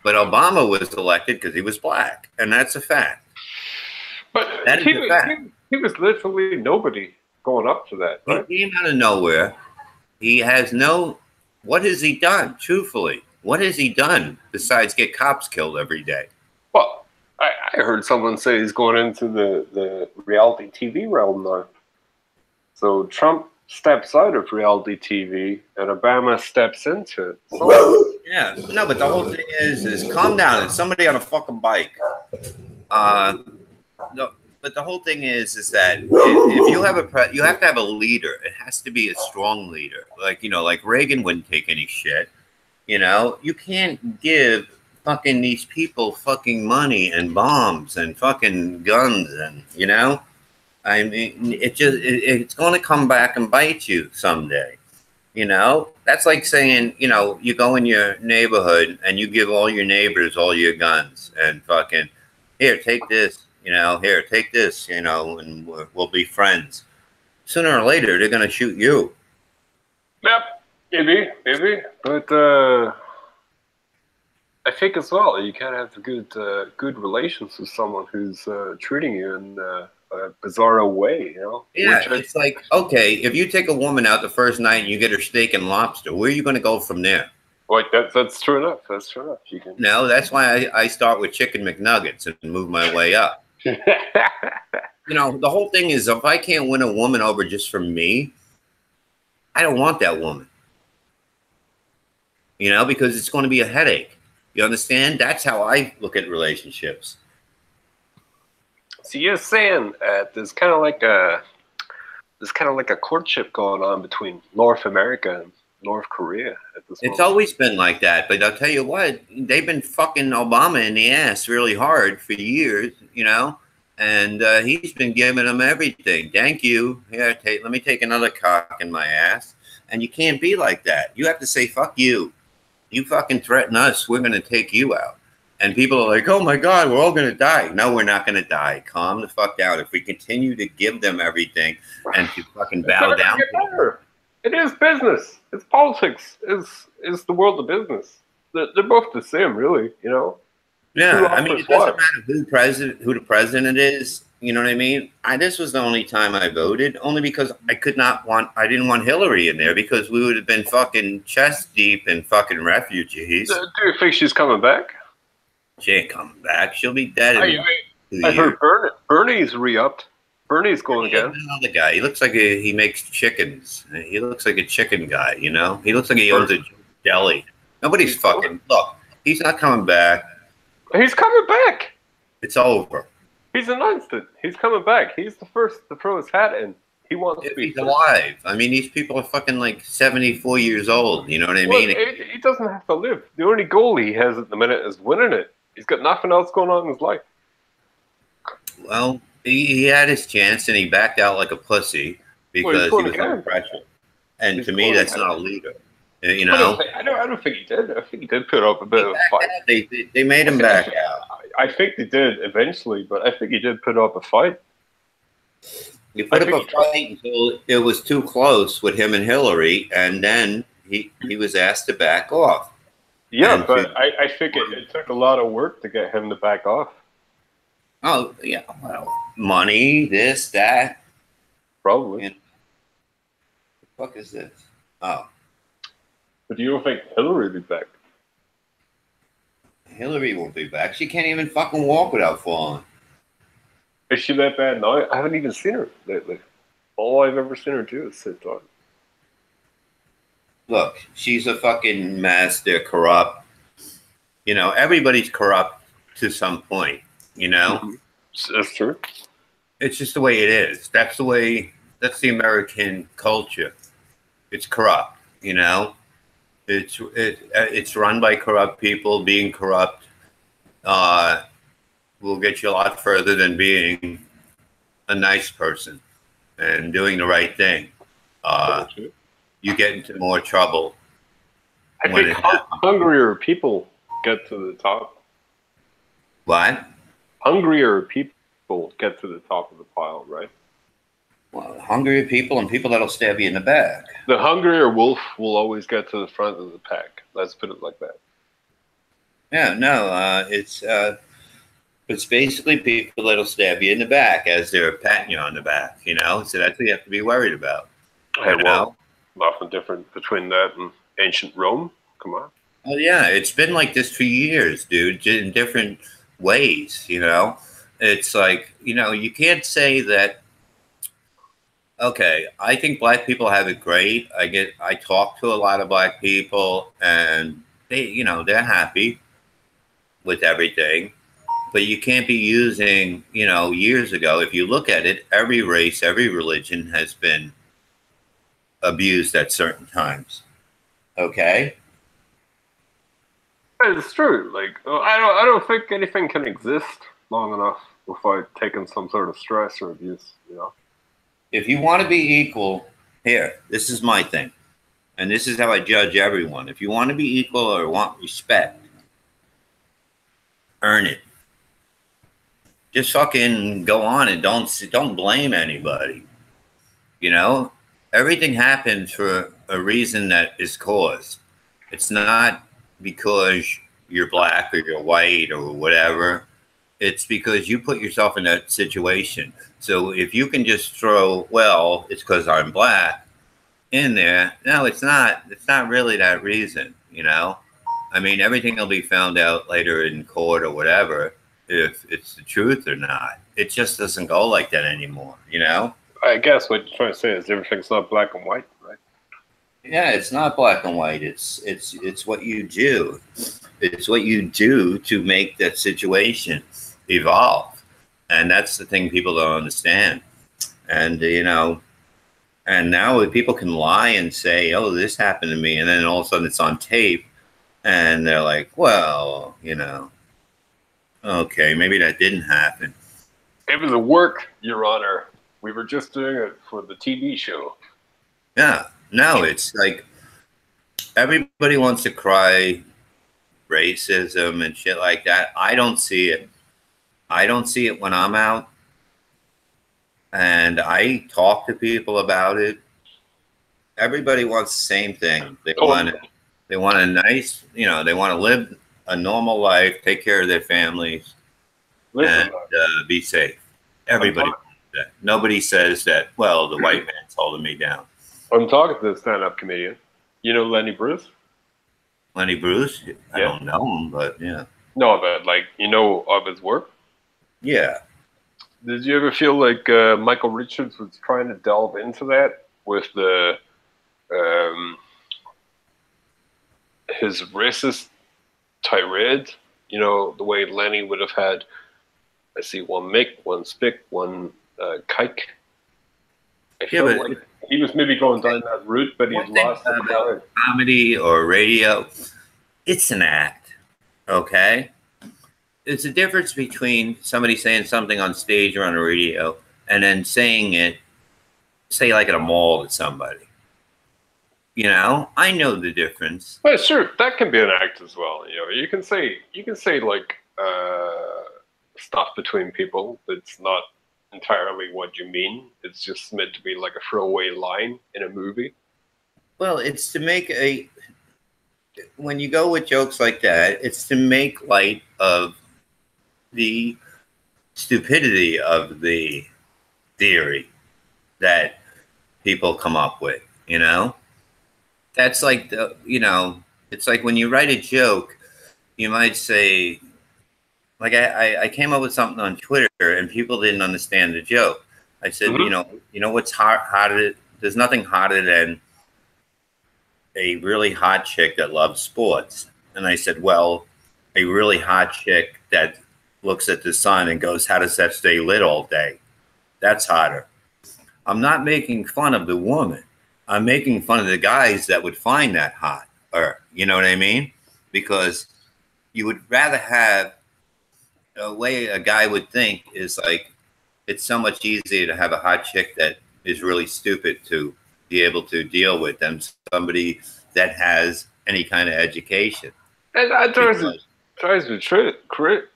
But Obama was elected because he was black. And that's a fact. But he was literally nobody going up to that, right? He came out of nowhere. He has what has he done, truthfully? What has he done besides get cops killed every day? Well, I heard someone say he's going into the reality TV realm now. So Trump steps out of reality TV and Obama steps into it. So, yeah, no, but the whole thing is calm down. It's somebody on a fucking bike. No, but the whole thing is that if you have you have to have a leader. It has to be a strong leader. Like, you know, like Reagan wouldn't take any shit. You know, you can't give fucking these people fucking money and bombs and fucking guns and, you know, I mean, it's going to come back and bite you someday. You know, that's like saying, you know, you go in your neighborhood and you give all your neighbors all your guns and fucking, here, take this, you know, here, take this, you know, and we'll be friends. Sooner or later, they're going to shoot you. Yep, maybe. But I think as well, you can't have good relations with someone who's treating you in a bizarre way, you know? Yeah, it's like, okay, if you take a woman out the first night and you get her steak and lobster, where are you going to go from there? Like, that's true enough. That's true enough. You can... No, that's why I start with chicken McNuggets and move my way up. You know, the whole thing is, if I can't win a woman over just for me, I don't want that woman. You know, because it's going to be a headache. You understand? That's how I look at relationships. So you're saying there's kind of like a courtship going on between North America and North Korea at this moment. It's always been like that, but I'll tell you what, they've been fucking Obama in the ass really hard for years, you know, and he's been giving them everything. Thank you. Here, let me take another cock in my ass. And you can't be like that. You have to say, fuck you. You fucking threaten us, we're going to take you out. And people are like, oh my God, we're all going to die. No, we're not going to die. Calm the fuck down. If we continue to give them everything and to fucking bow down. It is business. It's politics. It's the world of business. They're both the same, really, you know? Yeah, I mean, it doesn't matter who the president is. You know what I mean? this was the only time I voted, only because I didn't want Hillary in there because we would have been fucking chest deep in fucking refugees. Do you think she's coming back? She ain't coming back. She'll be dead. I heard Bernie's re-upped. Bernie's going again. Another guy. He looks like he makes chickens. He looks like a chicken guy, you know? He looks like he owns a deli. Nobody's fucking... Look, he's not coming back. He's coming back. It's over. He's announced it. He's coming back. He's the first to throw his hat in. He wants to If be he's first. alive. I mean, these people are fucking like 74 years old. You know what I Well, mean? he doesn't have to live. The only goal he has at the minute is winning it. He's got nothing else going on in his life. Well, he had his chance and he backed out like a pussy Well, he's because he going was under again. pressure. And He's to me, going that's again. not a leader. You I know? don't think he did. I think he did put up a bit of a fight. They made him back out. I think they did eventually, but I think he did put up a fight. He put up a fight until it was too close with him and Hillary, and then he was asked to back off. Yeah, but I think it took a lot of work to get him to back off. Oh, yeah. Well, money, this, that. Probably. And, what the fuck is this? Oh. But you don't think Hillary will be back? Hillary won't be back. She can't even fucking walk without falling. Is she that bad now? I haven't even seen her lately. All I've ever seen her do is sit down. Look, she's a fucking mess. They're corrupt. You know, everybody's corrupt to some point, you know? Mm-hmm. That's true. It's just the way it is. That's the American culture. It's corrupt, you know? It's run by corrupt people. Being corrupt will get you a lot further than being a nice person and doing the right thing. You get into more trouble. I think hungrier people get to the top. What? Hungrier people get to the top of the pile, right? Well, hungrier people and people that'll stab you in the back. The hungrier wolf will always get to the front of the pack. Let's put it like that. Yeah, no, it's basically people that'll stab you in the back as they're patting you on the back, you know? So that's what you have to be worried about. Hey, well, nothing different between that and ancient Rome. Come on. Oh, yeah, it's been like this for years, dude, in different ways, you know? It's like, you know, you can't say that, okay, I think black people have it great. I talk to a lot of black people and they, you know, they're happy with everything. But you can't be using, you know, years ago, if you look at it, every race, every religion has been abused at certain times. Okay? It's true. Like, I don't think anything can exist long enough without taking some sort of stress or abuse, you know? If you want to be equal, here, this is my thing. And this is how I judge everyone. If you want to be equal or want respect, earn it. Just fucking go on and don't blame anybody. You know, everything happens for a reason that is caused. It's not because you're black or you're white or whatever. It's because you put yourself in that situation. So if you can just throw, well, it's because I'm black in there. No, it's not. It's not really that reason, you know? I mean, everything will be found out later in court or whatever if it's the truth or not. It just doesn't go like that anymore, you know? I guess what you're trying to say is everything's not black and white, right? Yeah, it's not black and white. It's what you do. It's what you do to make that situation evolve. And that's the thing people don't understand. And, you know, and now people can lie and say, oh, this happened to me. And then all of a sudden it's on tape. And they're like, well, you know, okay, maybe that didn't happen. It was a work, Your Honor. We were just doing it for the TV show. Yeah. No, it's like everybody wants to cry racism and shit like that. I don't see it. I don't see it when I'm out. And I talk to people about it. Everybody wants the same thing. They want a nice, you know, they want to live a normal life, take care of their families, and be safe. Everybody wants that. Nobody says that, well, the white man's holding me down. I'm talking to the stand-up comedian. You know Lenny Bruce? Lenny Bruce? I don't know him, but yeah. No, but like, you know of his work? Yeah. Did you ever feel like Michael Richards was trying to delve into that with the his racist tirade? You know, the way Lenny would have had, I see one Mick, one Spick, one Kike. I Yeah, felt but like he was maybe going down that route, but he one had thing lost the about crowd. comedy or radio, it's an act, okay? There's a difference between somebody saying something on stage or on the radio and then saying it, say like at a mall to somebody. You know, I know the difference. Well, sure, that can be an act as well. You know, you can say like stuff between people that's not entirely what you mean. It's just meant to be like a throwaway line in a movie. Well, it's to make a, when you go with jokes like that, it's to make light of the stupidity of the theory that people come up with, you know? That's like the, you know, it's like when you write a joke, you might say, like I came up with something on Twitter and people didn't understand the joke. I said, Mm-hmm. you know what's hotter? There's nothing hotter than a really hot chick that loves sports. And I said, well, a really hot chick that looks at the sun and goes, how does that stay lit all day? That's hotter. I'm not making fun of the woman. I'm making fun of the guys that would find that hot. Or, you know what I mean? Because you would rather have a way a guy would think is like, it's so much easier to have a hot chick that is really stupid to be able to deal with than somebody that has any kind of education. And that drives me Because, crazy.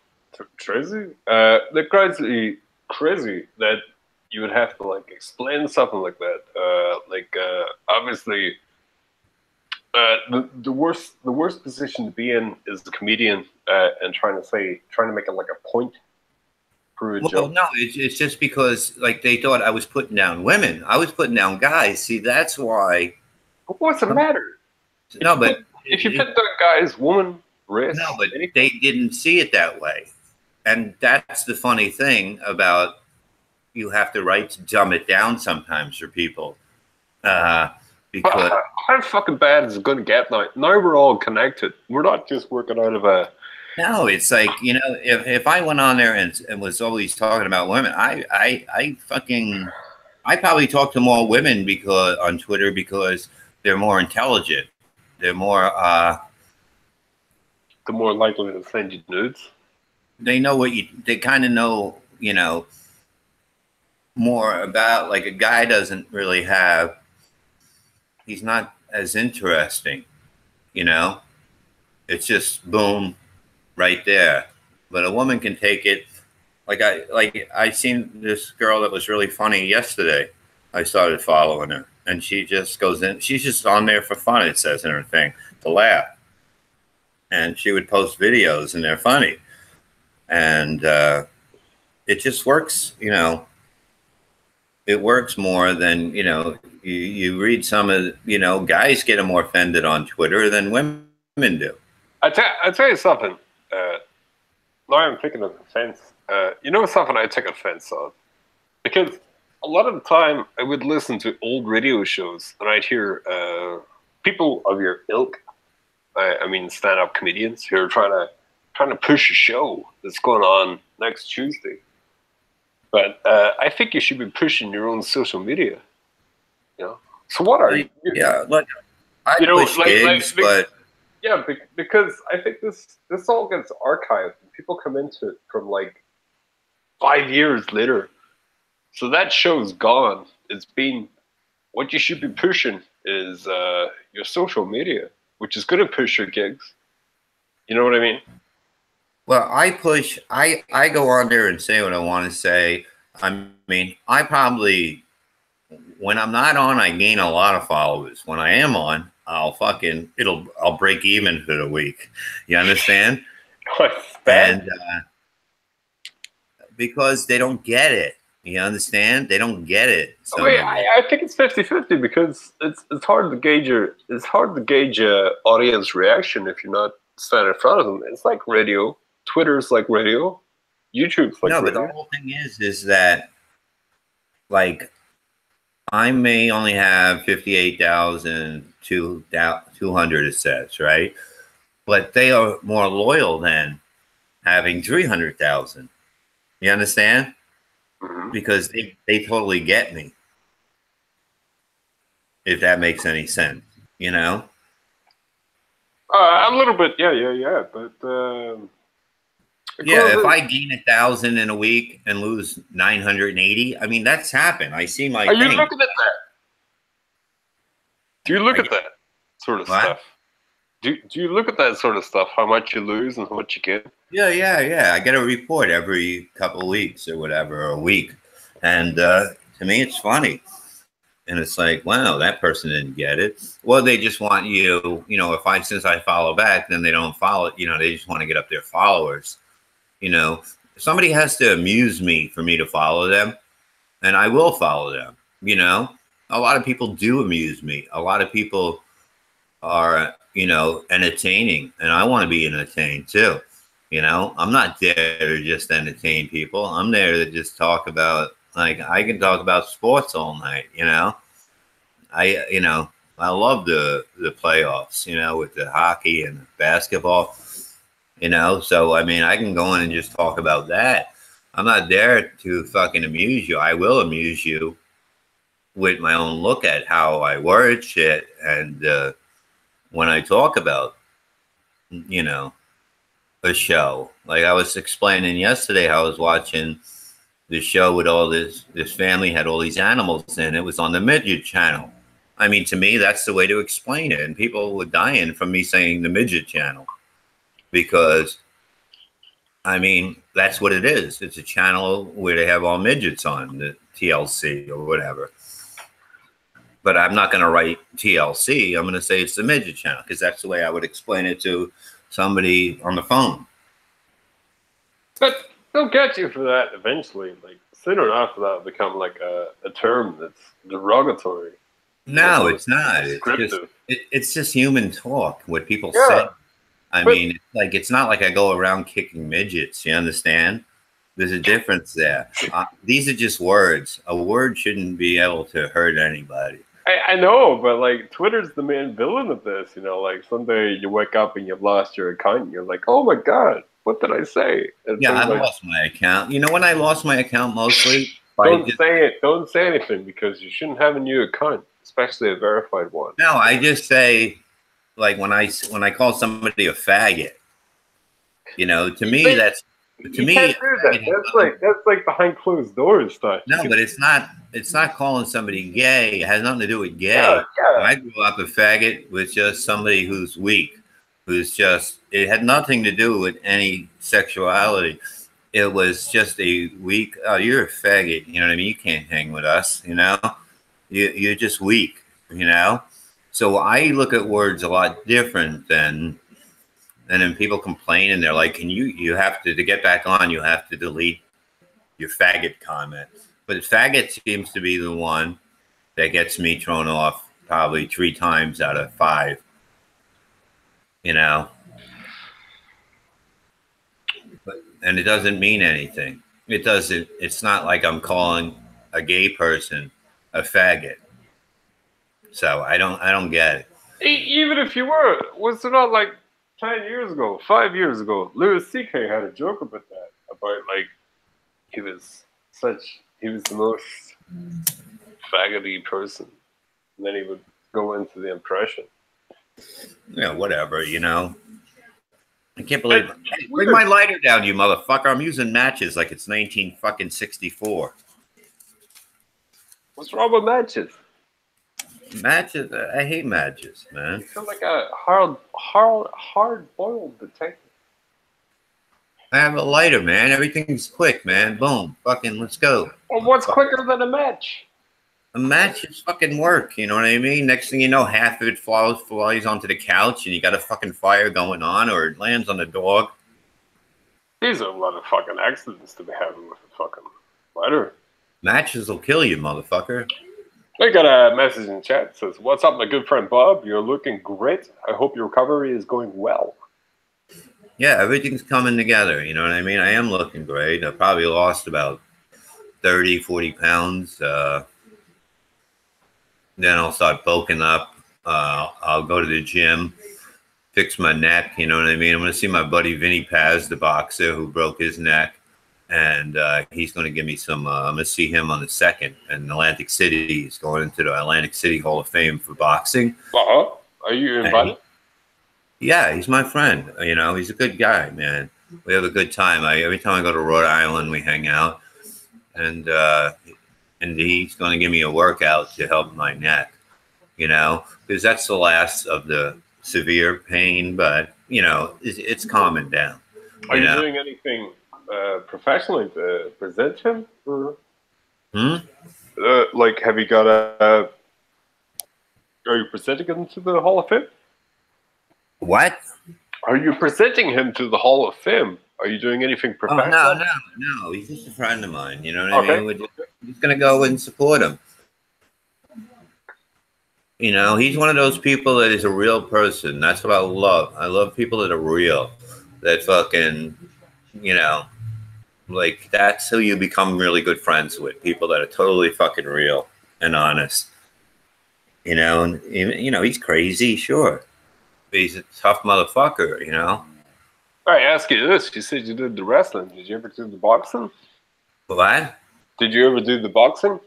That drives me crazy that you would have to like explain something like that. Obviously, the worst position to be in is the comedian and trying to make it like a point through a well, joke. no, it's just because like they thought I was putting down women. I was putting down guys. See, that's why. But what's the matter? No, but If you put down guys, woman, race, no, but anything. they didn't see it that way, and that's the funny thing about you have to write to dumb it down sometimes for people, because How fucking bad is it going to get now? Now we're all connected. We're not just working out of a. no, it's like if I went on there and was always talking about women, I probably talk to more women because on Twitter because they're more intelligent, they're more The more likely to send you nudes. they know what they kind of know more about, like a guy doesn't really have, he's not as interesting, it's just boom right there. But a woman can take it. I seen this girl that was really funny yesterday. I started following her and she just goes in, she's just on there for fun, it says in her thing, to laugh. And she would post videos and they're funny. And it just works, it works more than, you read some of, guys get more offended on Twitter than women do. I tell you something. Now I'm thinking of offense. Something I take offense on, because a lot of the time I would listen to old radio shows and I'd hear people of your ilk. I mean, stand-up comedians who are trying to push a show that's going on next Tuesday. But I think you should be pushing your own social media. So what are you? Yeah, look, I push gigs, but yeah, because I think this all gets archived. People come into it from like 5 years later, so that show's gone. It's been, what you should be pushing is your social media, which is going to push your gigs. You know what I mean? well, I push. I go on there and say what I want to say. I mean, I probably, when I'm not on, I gain a lot of followers. When I am on, I'll break even for the week. You understand? And because they don't get it. You understand? They don't get it. So I think it's 50-50 because it's hard to gauge audience reaction if you're not standing in front of them. It's like radio. Twitter's like radio. YouTube's like radio. No, but the whole thing is that, like, I may only have 58,200, it says, right? But they are more loyal than having 300,000. You understand? Mm-hmm. Because they totally get me. if that makes any sense, you know? A little bit, yeah. But Yeah, if I gain 1,000 in a week and lose 980, I mean, that's happened. I see my are you thing. looking at that? Do you look at that sort of What? stuff? Do you look at that sort of stuff? How much you lose and how much you get? Yeah. I get a report every couple of weeks or whatever, or a week. And to me, it's funny. And it's like, wow, that person didn't get it. Well, they just want you, you know, since I follow back, then they don't follow, you know, they just want to get up their followers. You know, somebody has to amuse me for me to follow them, and I will follow them. You know, a lot of people do amuse me. A lot of people are, you know, entertaining, and I want to be entertained too. You know, I'm not there to just entertain people. I'm there to just talk about, like, I can talk about sports all night. You know, you know, I love the playoffs. You know, with the hockey and the basketball. You know, so I mean, I can go in and just talk about that. I'm not there to fucking amuse you. I will amuse you with my own look at how I word shit and when I talk about, you know, a show. Like I was explaining yesterday, how I was watching the show with all this family had all these animals in. It was on the midget channel. I mean, to me, that's the way to explain it. And people were dying from me saying the midget channel because, I mean, that's what it is. It's a channel where they have all midgets on, the TLC or whatever. But I'm not going to write TLC. I'm going to say it's the midget channel because that's the way I would explain it to somebody on the phone. But they'll get you for that eventually. Like sooner or after that will become like a term that's derogatory. No, it's not. It's just human talk. What people say. I mean, it's not like I go around kicking midgets. You understand? There's a difference there. These are just words. A word shouldn't be able to hurt anybody. I know, but like Twitter's the main villain of this. You know, like someday you wake up and you've lost your account. And you're like, oh my god, what did I say? And yeah, I've lost my account. You know when I lost my account mostly? Don't say it. Don't say anything because you shouldn't have a new account, especially a verified one. No, I just say, like when I call somebody a faggot. You know, to me that's. To me, can't do that. That's like behind closed doors stuff. No, but it's not calling somebody gay. It has nothing to do with gay. Yeah. I grew up a faggot with just somebody who's weak, who's just. It had nothing to do with any sexuality. It was just a weak. Oh, you're a faggot. You know what I mean? You can't hang with us. You know, you're just weak. You know, so I look at words a lot different than. And then people complain and they're like, you have to get back on, you have to delete your faggot comment. But faggot seems to be the one that gets me thrown off probably 3 times out of 5. You know? And it doesn't mean anything. It's not like I'm calling a gay person a faggot. So I don't get it. Even if you were, was it not like 10 years ago, 5 years ago, Louis C.K. had a joke about that, about like he was the most faggoty person, and then he would go into the impression. Yeah, whatever, you know. I can't believe it. Hey, bring my lighter down, you motherfucker. I'm using matches like it's 1964. What's wrong with matches? Matches, I hate matches, man. You feel like a hard-boiled detective. I have a lighter, man. Everything's quick, man. Boom. Fucking let's go. Well, what's quicker than a match? A match is fucking work, you know what I mean? Next thing you know, half of it flies onto the couch and you got a fucking fire going on or it lands on the dog. These are a lot of fucking accidents to be having with a fucking lighter. Matches will kill you, motherfucker. I got a message in chat that says, "What's up, my good friend Bob? You're looking great. I hope your recovery is going well." Yeah, everything's coming together. You know what I mean? I am looking great. I probably lost about 30, 40 pounds. Then I'll start bulking up. I'll go to the gym, fix my neck. You know what I mean? I'm going to see my buddy Vinny Paz, the boxer who broke his neck. and he's going to give me some. I'm going to see him on the 2nd in Atlantic City. He's going into the Atlantic City Hall of Fame for boxing. Are you invited? Yeah, he's my friend. You know, he's a good guy, man. We have a good time. Every time I go to Rhode Island, we hang out, and he's going to give me a workout to help my neck. You know, because that's the last of the severe pain, but you know, it's calming down. Are you doing anything professionally to present him? Or, like, have you got a? Are you presenting him to the Hall of Fame? What? Are you presenting him to the Hall of Fame? Are you doing anything professional? Oh, no. He's just a friend of mine. You know what I mean? We're just gonna go and support him. You know, he's one of those people that is a real person. That's what I love. I love people that are real. That fucking, you know, like that's who you become really good friends with. People that are totally fucking real and honest. You know, and you know, he's crazy, sure. But he's a tough motherfucker, you know. All right, ask you this. You said you did the wrestling. Did you ever do the boxing? What? Did you ever do the boxing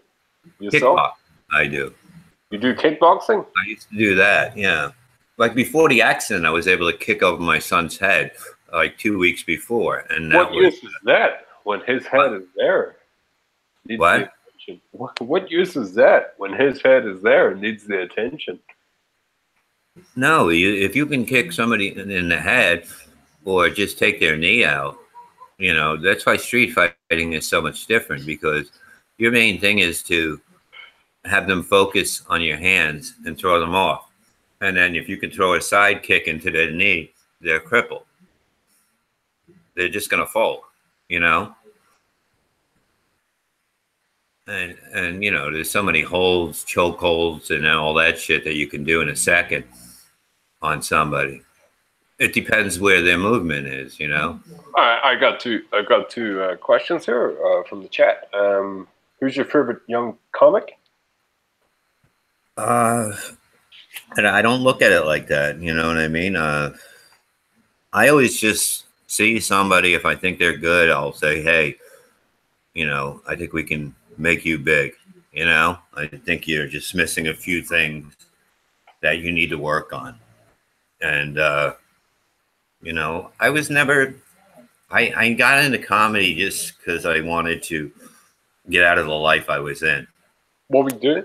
yourself? Kickboxing, I do. You do kickboxing? I used to do that, yeah. Like before the accident, I was able to kick over my son's head like 2 weeks before. And what use is that when his head is there? What? What use is that when his head is there and needs the attention? No, if you can kick somebody in the head or just take their knee out, you know, that's why street fighting is so much different, because your main thing is to have them focus on your hands and throw them off. And then if you can throw a side kick into their knee, they're crippled. They're just going to fold, you know? And you know, there's so many holds, choke holds, and all that shit that you can do in a second on somebody. It depends where their movement is, you know? I got two questions here from the chat. Who's your favorite young comic? And I don't look at it like that, you know what I mean? I always just see somebody, if I think they're good, I'll say, hey, you know, I think we can make you big, you know? I think you're just missing a few things that you need to work on. And, you know, I was never, I got into comedy just because I wanted to get out of the life I was in. What we do?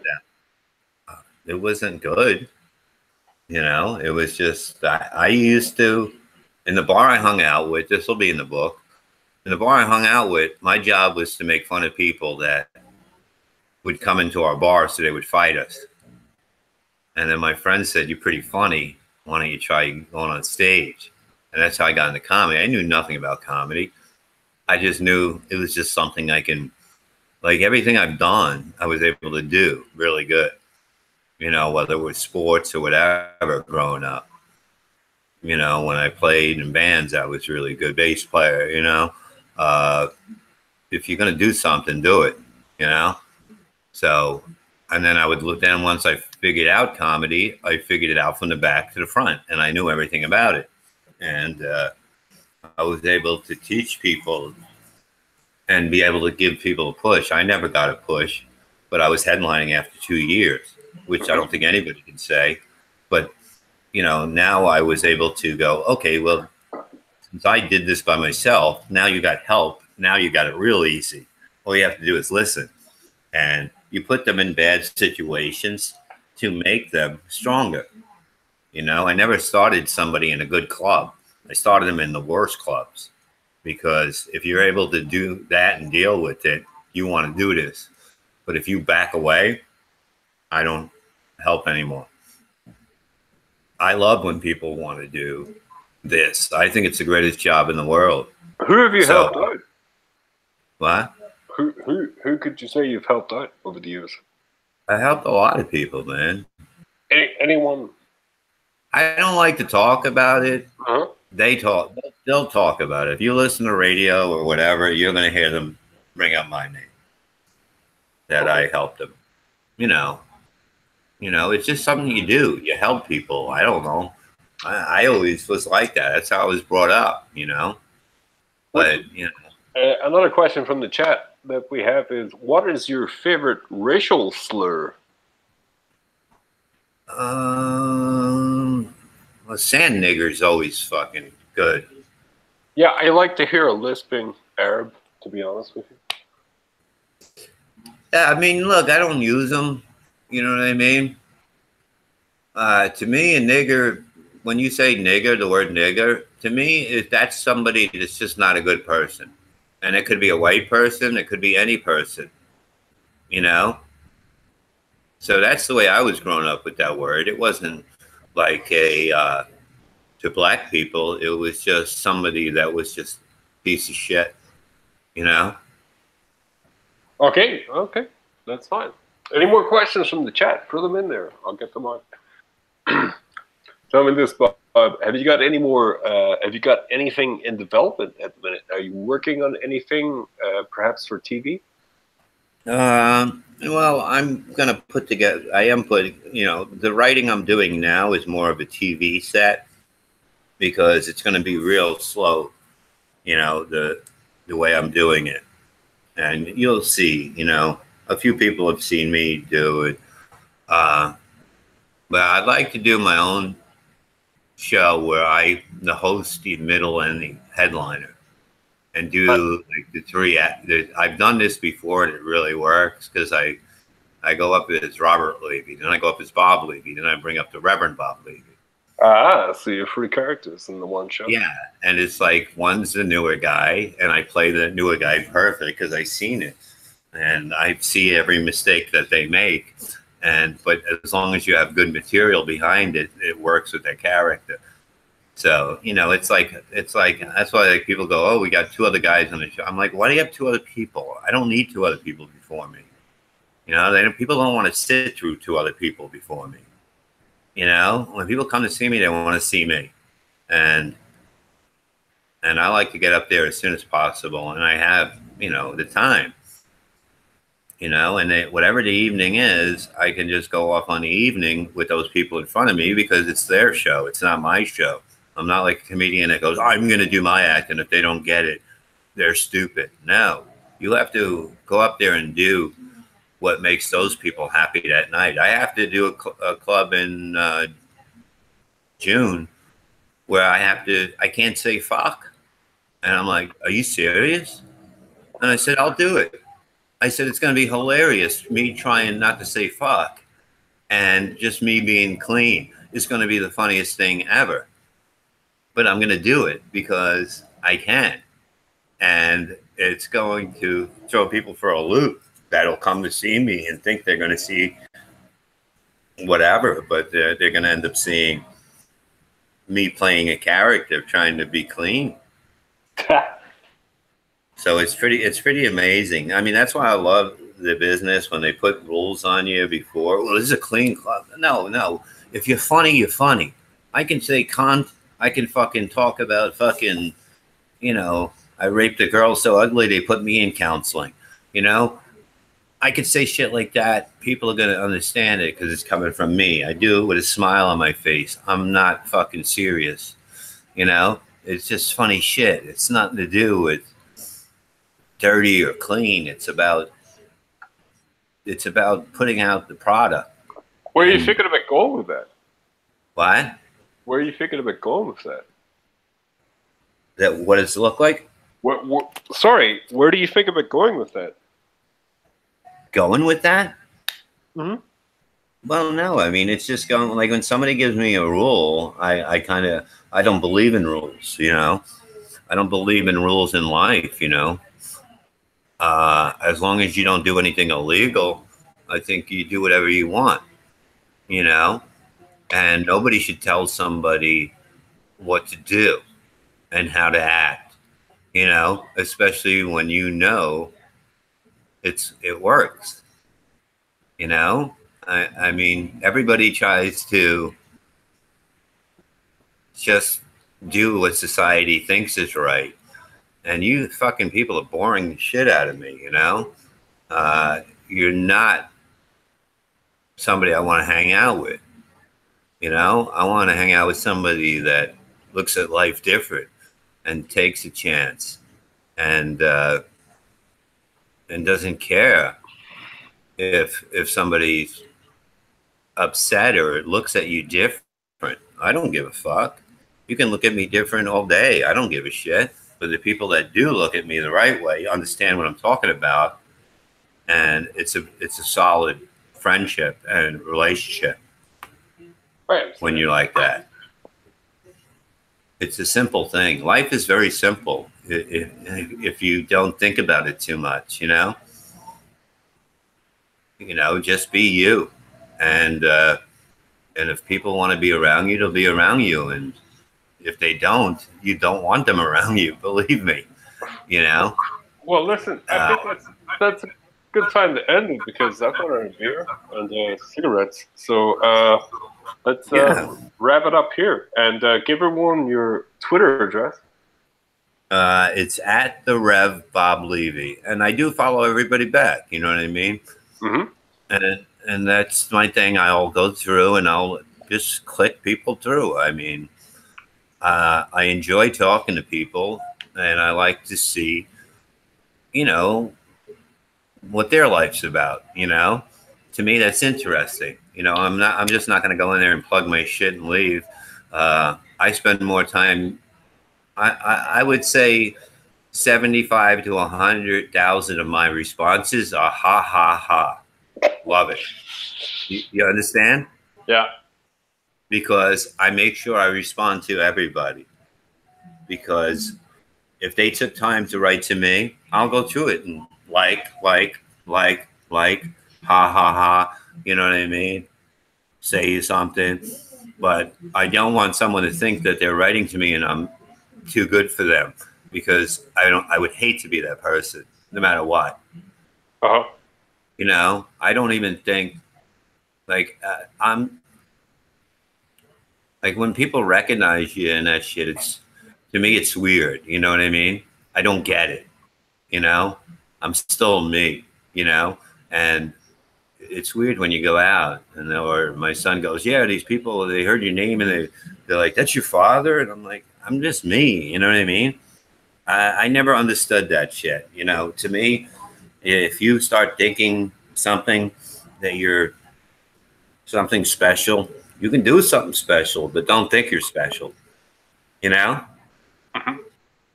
It wasn't good. You know, it was just, I used to, in the bar I hung out with, this will be in the book, in the bar I hung out with, my job was to make fun of people that would come into our bar so they would fight us. And then my friend said, you're pretty funny. Why don't you try going on stage? And that's how I got into comedy. I knew nothing about comedy. I just knew it was just something I can, like everything I've done, I was able to do really good. You know, whether it was sports or whatever growing up. You know, when I played in bands, I was really good bass player, you know. If you're going to do something, do it, you know. So, and then I would look down once I figured out comedy, I figured it out from the back to the front, and I knew everything about it. And I was able to teach people and be able to give people a push. I never got a push, but I was headlining after 2 years, which I don't think anybody can say. But, you know, now I was able to go, okay, well, since I did this by myself, now you got help. Now you got it real easy. All you have to do is listen. And you put them in bad situations to make them stronger. You know, I never started somebody in a good club. I started them in the worst clubs. Because if you're able to do that and deal with it, you want to do this. But if you back away, I don't help anymore. I love when people want to do this. I think it's the greatest job in the world. Who have you helped out? What? Who could you say you've helped out over the years? I helped a lot of people, man. Anyone? I don't like to talk about it. Uh-huh. They'll talk about it. If you listen to radio or whatever, you're going to hear them bring up my name. That I helped them. You know, it's just something you do. You help people. I don't know. I always was like that. That's how I was brought up, you know. But, you know. Another question from the chat that we have is, what is your favorite racial slur? Well, sand nigger's always fucking good. Yeah, I like to hear a lisping Arab, to be honest with you. Yeah, I mean, look, I don't use them. You know what I mean? To me, a nigger, when you say nigger, the word nigger, to me, that's somebody that's just not a good person. And it could be a white person, it could be any person, you know? So that's the way I was growing up with that word. It wasn't like to black people, it was just somebody that was just a piece of shit, you know? Okay, that's fine. Any more questions from the chat? Throw them in there. I'll get them on. Tell me this, Bob. Have you got any more? Have you got anything in development at the minute? Are you working on anything, perhaps for TV? Well, I'm gonna put together. I am putting. You know, the writing I'm doing now is more of a TV set because it's going to be real slow. You know, the way I'm doing it, and you'll see. You know, a few people have seen me do it, but I'd like to do my own show where I the host, the middle, and the headliner, and do like the three act. I've done this before, and it really works because I go up as Robert Levy, then I go up as Bob Levy, then I bring up the Reverend Bob Levy. Ah, so you have three characters in the one show. Yeah, and it's like one's the newer guy, and I play the newer guy perfect because I've seen it, and I see every mistake that they make. But as long as you have good material behind it, it works with their character. So you know, it's like that's why like people go, oh, we got two other guys on the show. I'm like, why do you have two other people? I don't need two other people before me. You know, people don't want to sit through two other people before me. You know, when people come to see me, they want to see me, and I like to get up there as soon as possible, and I have, you know, the time. You know, and whatever the evening is, I can just go off on the evening with those people in front of me because it's their show. It's not my show. I'm not like a comedian that goes, I'm going to do my act, and if they don't get it, they're stupid. No, you have to go up there and do what makes those people happy that night. I have to do a club in June where I can't say fuck. And I'm like, are you serious? And I said, I'll do it. I said, it's going to be hilarious, me trying not to say fuck and just me being clean. It's going to be the funniest thing ever. But I'm going to do it because I can. And it's going to throw people for a loop that'll come to see me and think they're going to see whatever, but they're going to end up seeing me playing a character trying to be clean. So it's pretty amazing. I mean, that's why I love the business when they put rules on you before. Well, this is a clean club. No. If you're funny, you're funny. I can say I can fucking talk about fucking, you know, I raped a girl so ugly they put me in counseling. You know, I could say shit like that. People are going to understand it because it's coming from me. I do it with a smile on my face. I'm not fucking serious. You know, it's just funny shit. It's nothing to do with dirty or clean. It's about putting out the product. Where are you thinking about going with that? What? Where are you thinking about going with that? What does it look like? Sorry, where do you think about going with that? Going with that? Mm-hmm. Well, no. I mean, it's just going like when somebody gives me a rule, I don't believe in rules. You know, I don't believe in rules in life. You know, as long as you don't do anything illegal, I think you do whatever you want. You know, and nobody should tell somebody what to do and how to act. You know, especially when you know it works. You know, I mean, everybody tries to just do what society thinks is right, and you fucking people are boring the shit out of me. You know, you're not somebody I want to hang out with. You know, I want to hang out with somebody that looks at life different and takes a chance and doesn't care if somebody's upset or looks at you different. I don't give a fuck. You can look at me different all day. I don't give a shit. But the people that do look at me the right way understand what I'm talking about, and it's a solid friendship and relationship. Right. When you're like that. It's a simple thing. Life is very simple if you don't think about it too much, you know? You know, just be you. And if people want to be around you, they'll be around you. And if they don't, you don't want them around you, believe me, you know? Well, listen, I think that's a good time to end it because I've got a beer and cigarettes. So let's wrap it up here and give everyone your Twitter address. It's at the Rev Bob Levy, and I do follow everybody back. You know what I mean? Mm-hmm. And that's my thing. I'll go through and I'll just click people through. I mean, I enjoy talking to people, and I like to see, you know, what their life's about. You know, to me, that's interesting. You know, I'm just not going to go in there and plug my shit and leave. I spend more time. I would say 75 to 100,000 of my responses are ha ha ha. Love it. You understand? Yeah. Because I make sure I respond to everybody. Because if they took time to write to me, I'll go through it and like, ha ha ha. You know what I mean? Say something. But I don't want someone to think that they're writing to me and I'm too good for them, because I would hate to be that person no matter what. You know, I don't even think like I'm like when people recognize you and that shit, it's to me it's weird, you know what I mean? I don't get it. You know, I'm still me, you know, and it's weird when you go out and or my son goes, yeah, these people, they heard your name and they're like, that's your father? And I'm like, I'm just me, you know what I mean? I never understood that shit. You know, to me, if you start thinking something that you're something special, you can do something special, but don't think you're special. You know,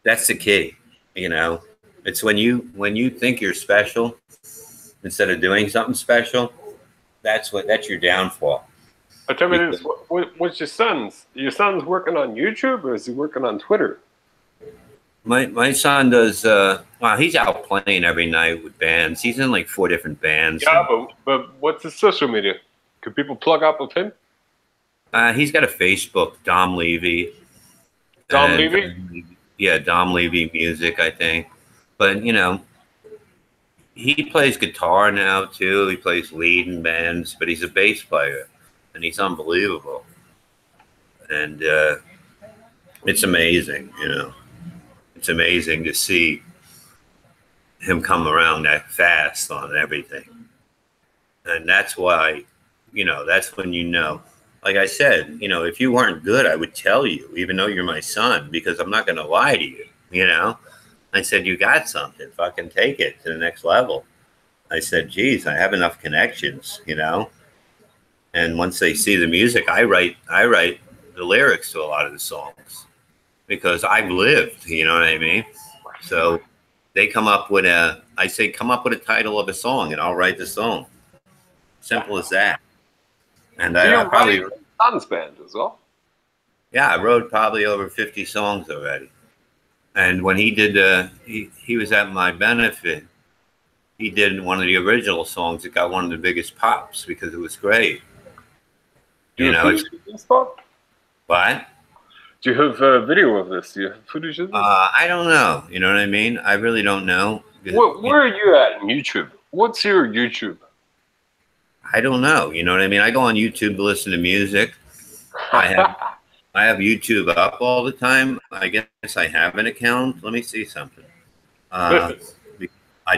that's the key. You know, it's when you think you're special instead of doing something special, that's your downfall. Tell me this: what's your son's? Your son's working on YouTube, or is he working on Twitter? My son does. Well, he's out playing every night with bands. He's in like 4 different bands. Yeah, but what's his social media? Can people plug up with him? He's got a Facebook, Dom Levy. Dom Levy? Yeah, Dom Levy Music, I think. But you know, he plays guitar now too. He plays lead in bands, but he's a bass player, and he's unbelievable. And it's amazing, you know. It's amazing to see him come around that fast on everything. And that's why, you know, that's when you know. Like I said, you know, if you weren't good, I would tell you, even though you're my son, because I'm not going to lie to you, you know. I said, you got something, fucking take it to the next level. I said, geez, I have enough connections, you know. And once they see the music, I write the lyrics to a lot of the songs because I've lived, you know what I mean? So they come up with come up with a title of a song and I'll write the song. Simple as that. And I probably son's band as well. Yeah, I wrote probably over 50 songs already. And when he did, he was at my benefit. He did one of the original songs that got one of the biggest pops because it was great. You know, what? Do you have a video of this? Do you have footage of this? I don't know. You know what I mean? I really don't know. Where are you at in YouTube? What's your YouTube? I don't know. You know what I mean? I go on YouTube to listen to music. I have YouTube up all the time. I guess I have an account. Let me see something. I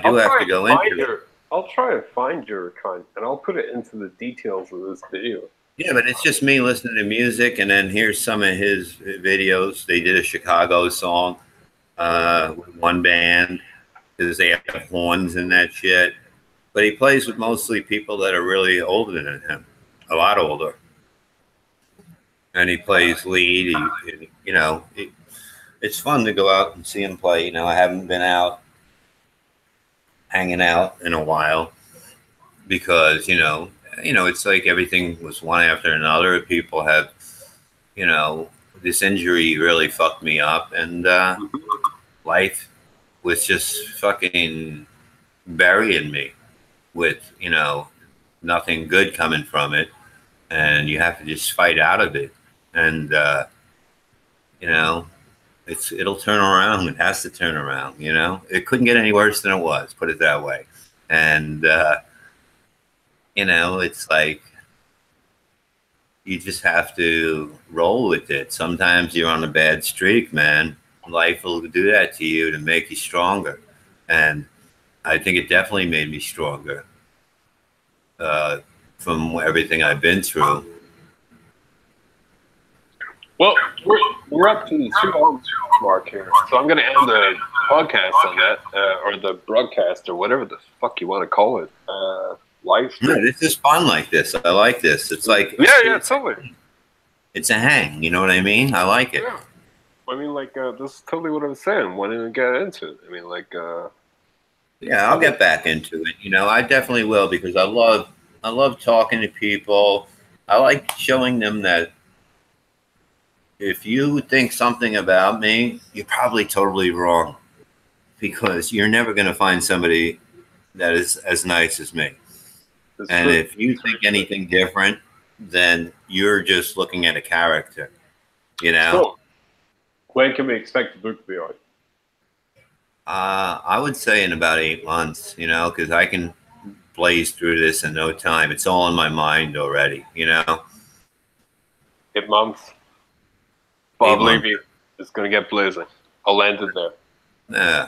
do have to go into it. I'll try to find your account, and I'll put it into the details of this video. Yeah, but it's just me listening to music, and then here's some of his videos. They did a Chicago song, with one band because they have horns and that shit. But he plays with mostly people that are really older than him, a lot older. And he plays lead. It's fun to go out and see him play. You know, I haven't been out hanging out in a while because it's like everything was one after another. People have, this injury really fucked me up, and life was just fucking burying me with nothing good coming from it, and you have to just fight out of it, and it'll turn around. It has to turn around. It couldn't get any worse than it was. Put it that way, and it's like you just have to roll with it. Sometimes you're on a bad streak, man. Life will do that to you to make you stronger, and I think it definitely made me stronger from everything I've been through. Well, we're up to the 2 hour mark here, so I'm going to end the podcast on that, or the broadcast, or whatever the fuck you want to call it. Live stream. No, this is fun like this. I like this. It's like totally. It's a hang. You know what I mean? I like it. Yeah. I mean, like, this is totally what I was saying. Why didn't I get into it? I mean, like, yeah, I'll get back into it. I definitely will, because I love talking to people. I like showing them that if you think something about me, you're probably totally wrong, because you're never going to find somebody that is as nice as me. And if you think anything different, then you're just looking at a character, So, when can we expect the book to be out? I would say in about 8 months, because I can blaze through this in no time. It's all in my mind already, 8 months. Bob Levy is going to get blazing. I'll land it there. Yeah.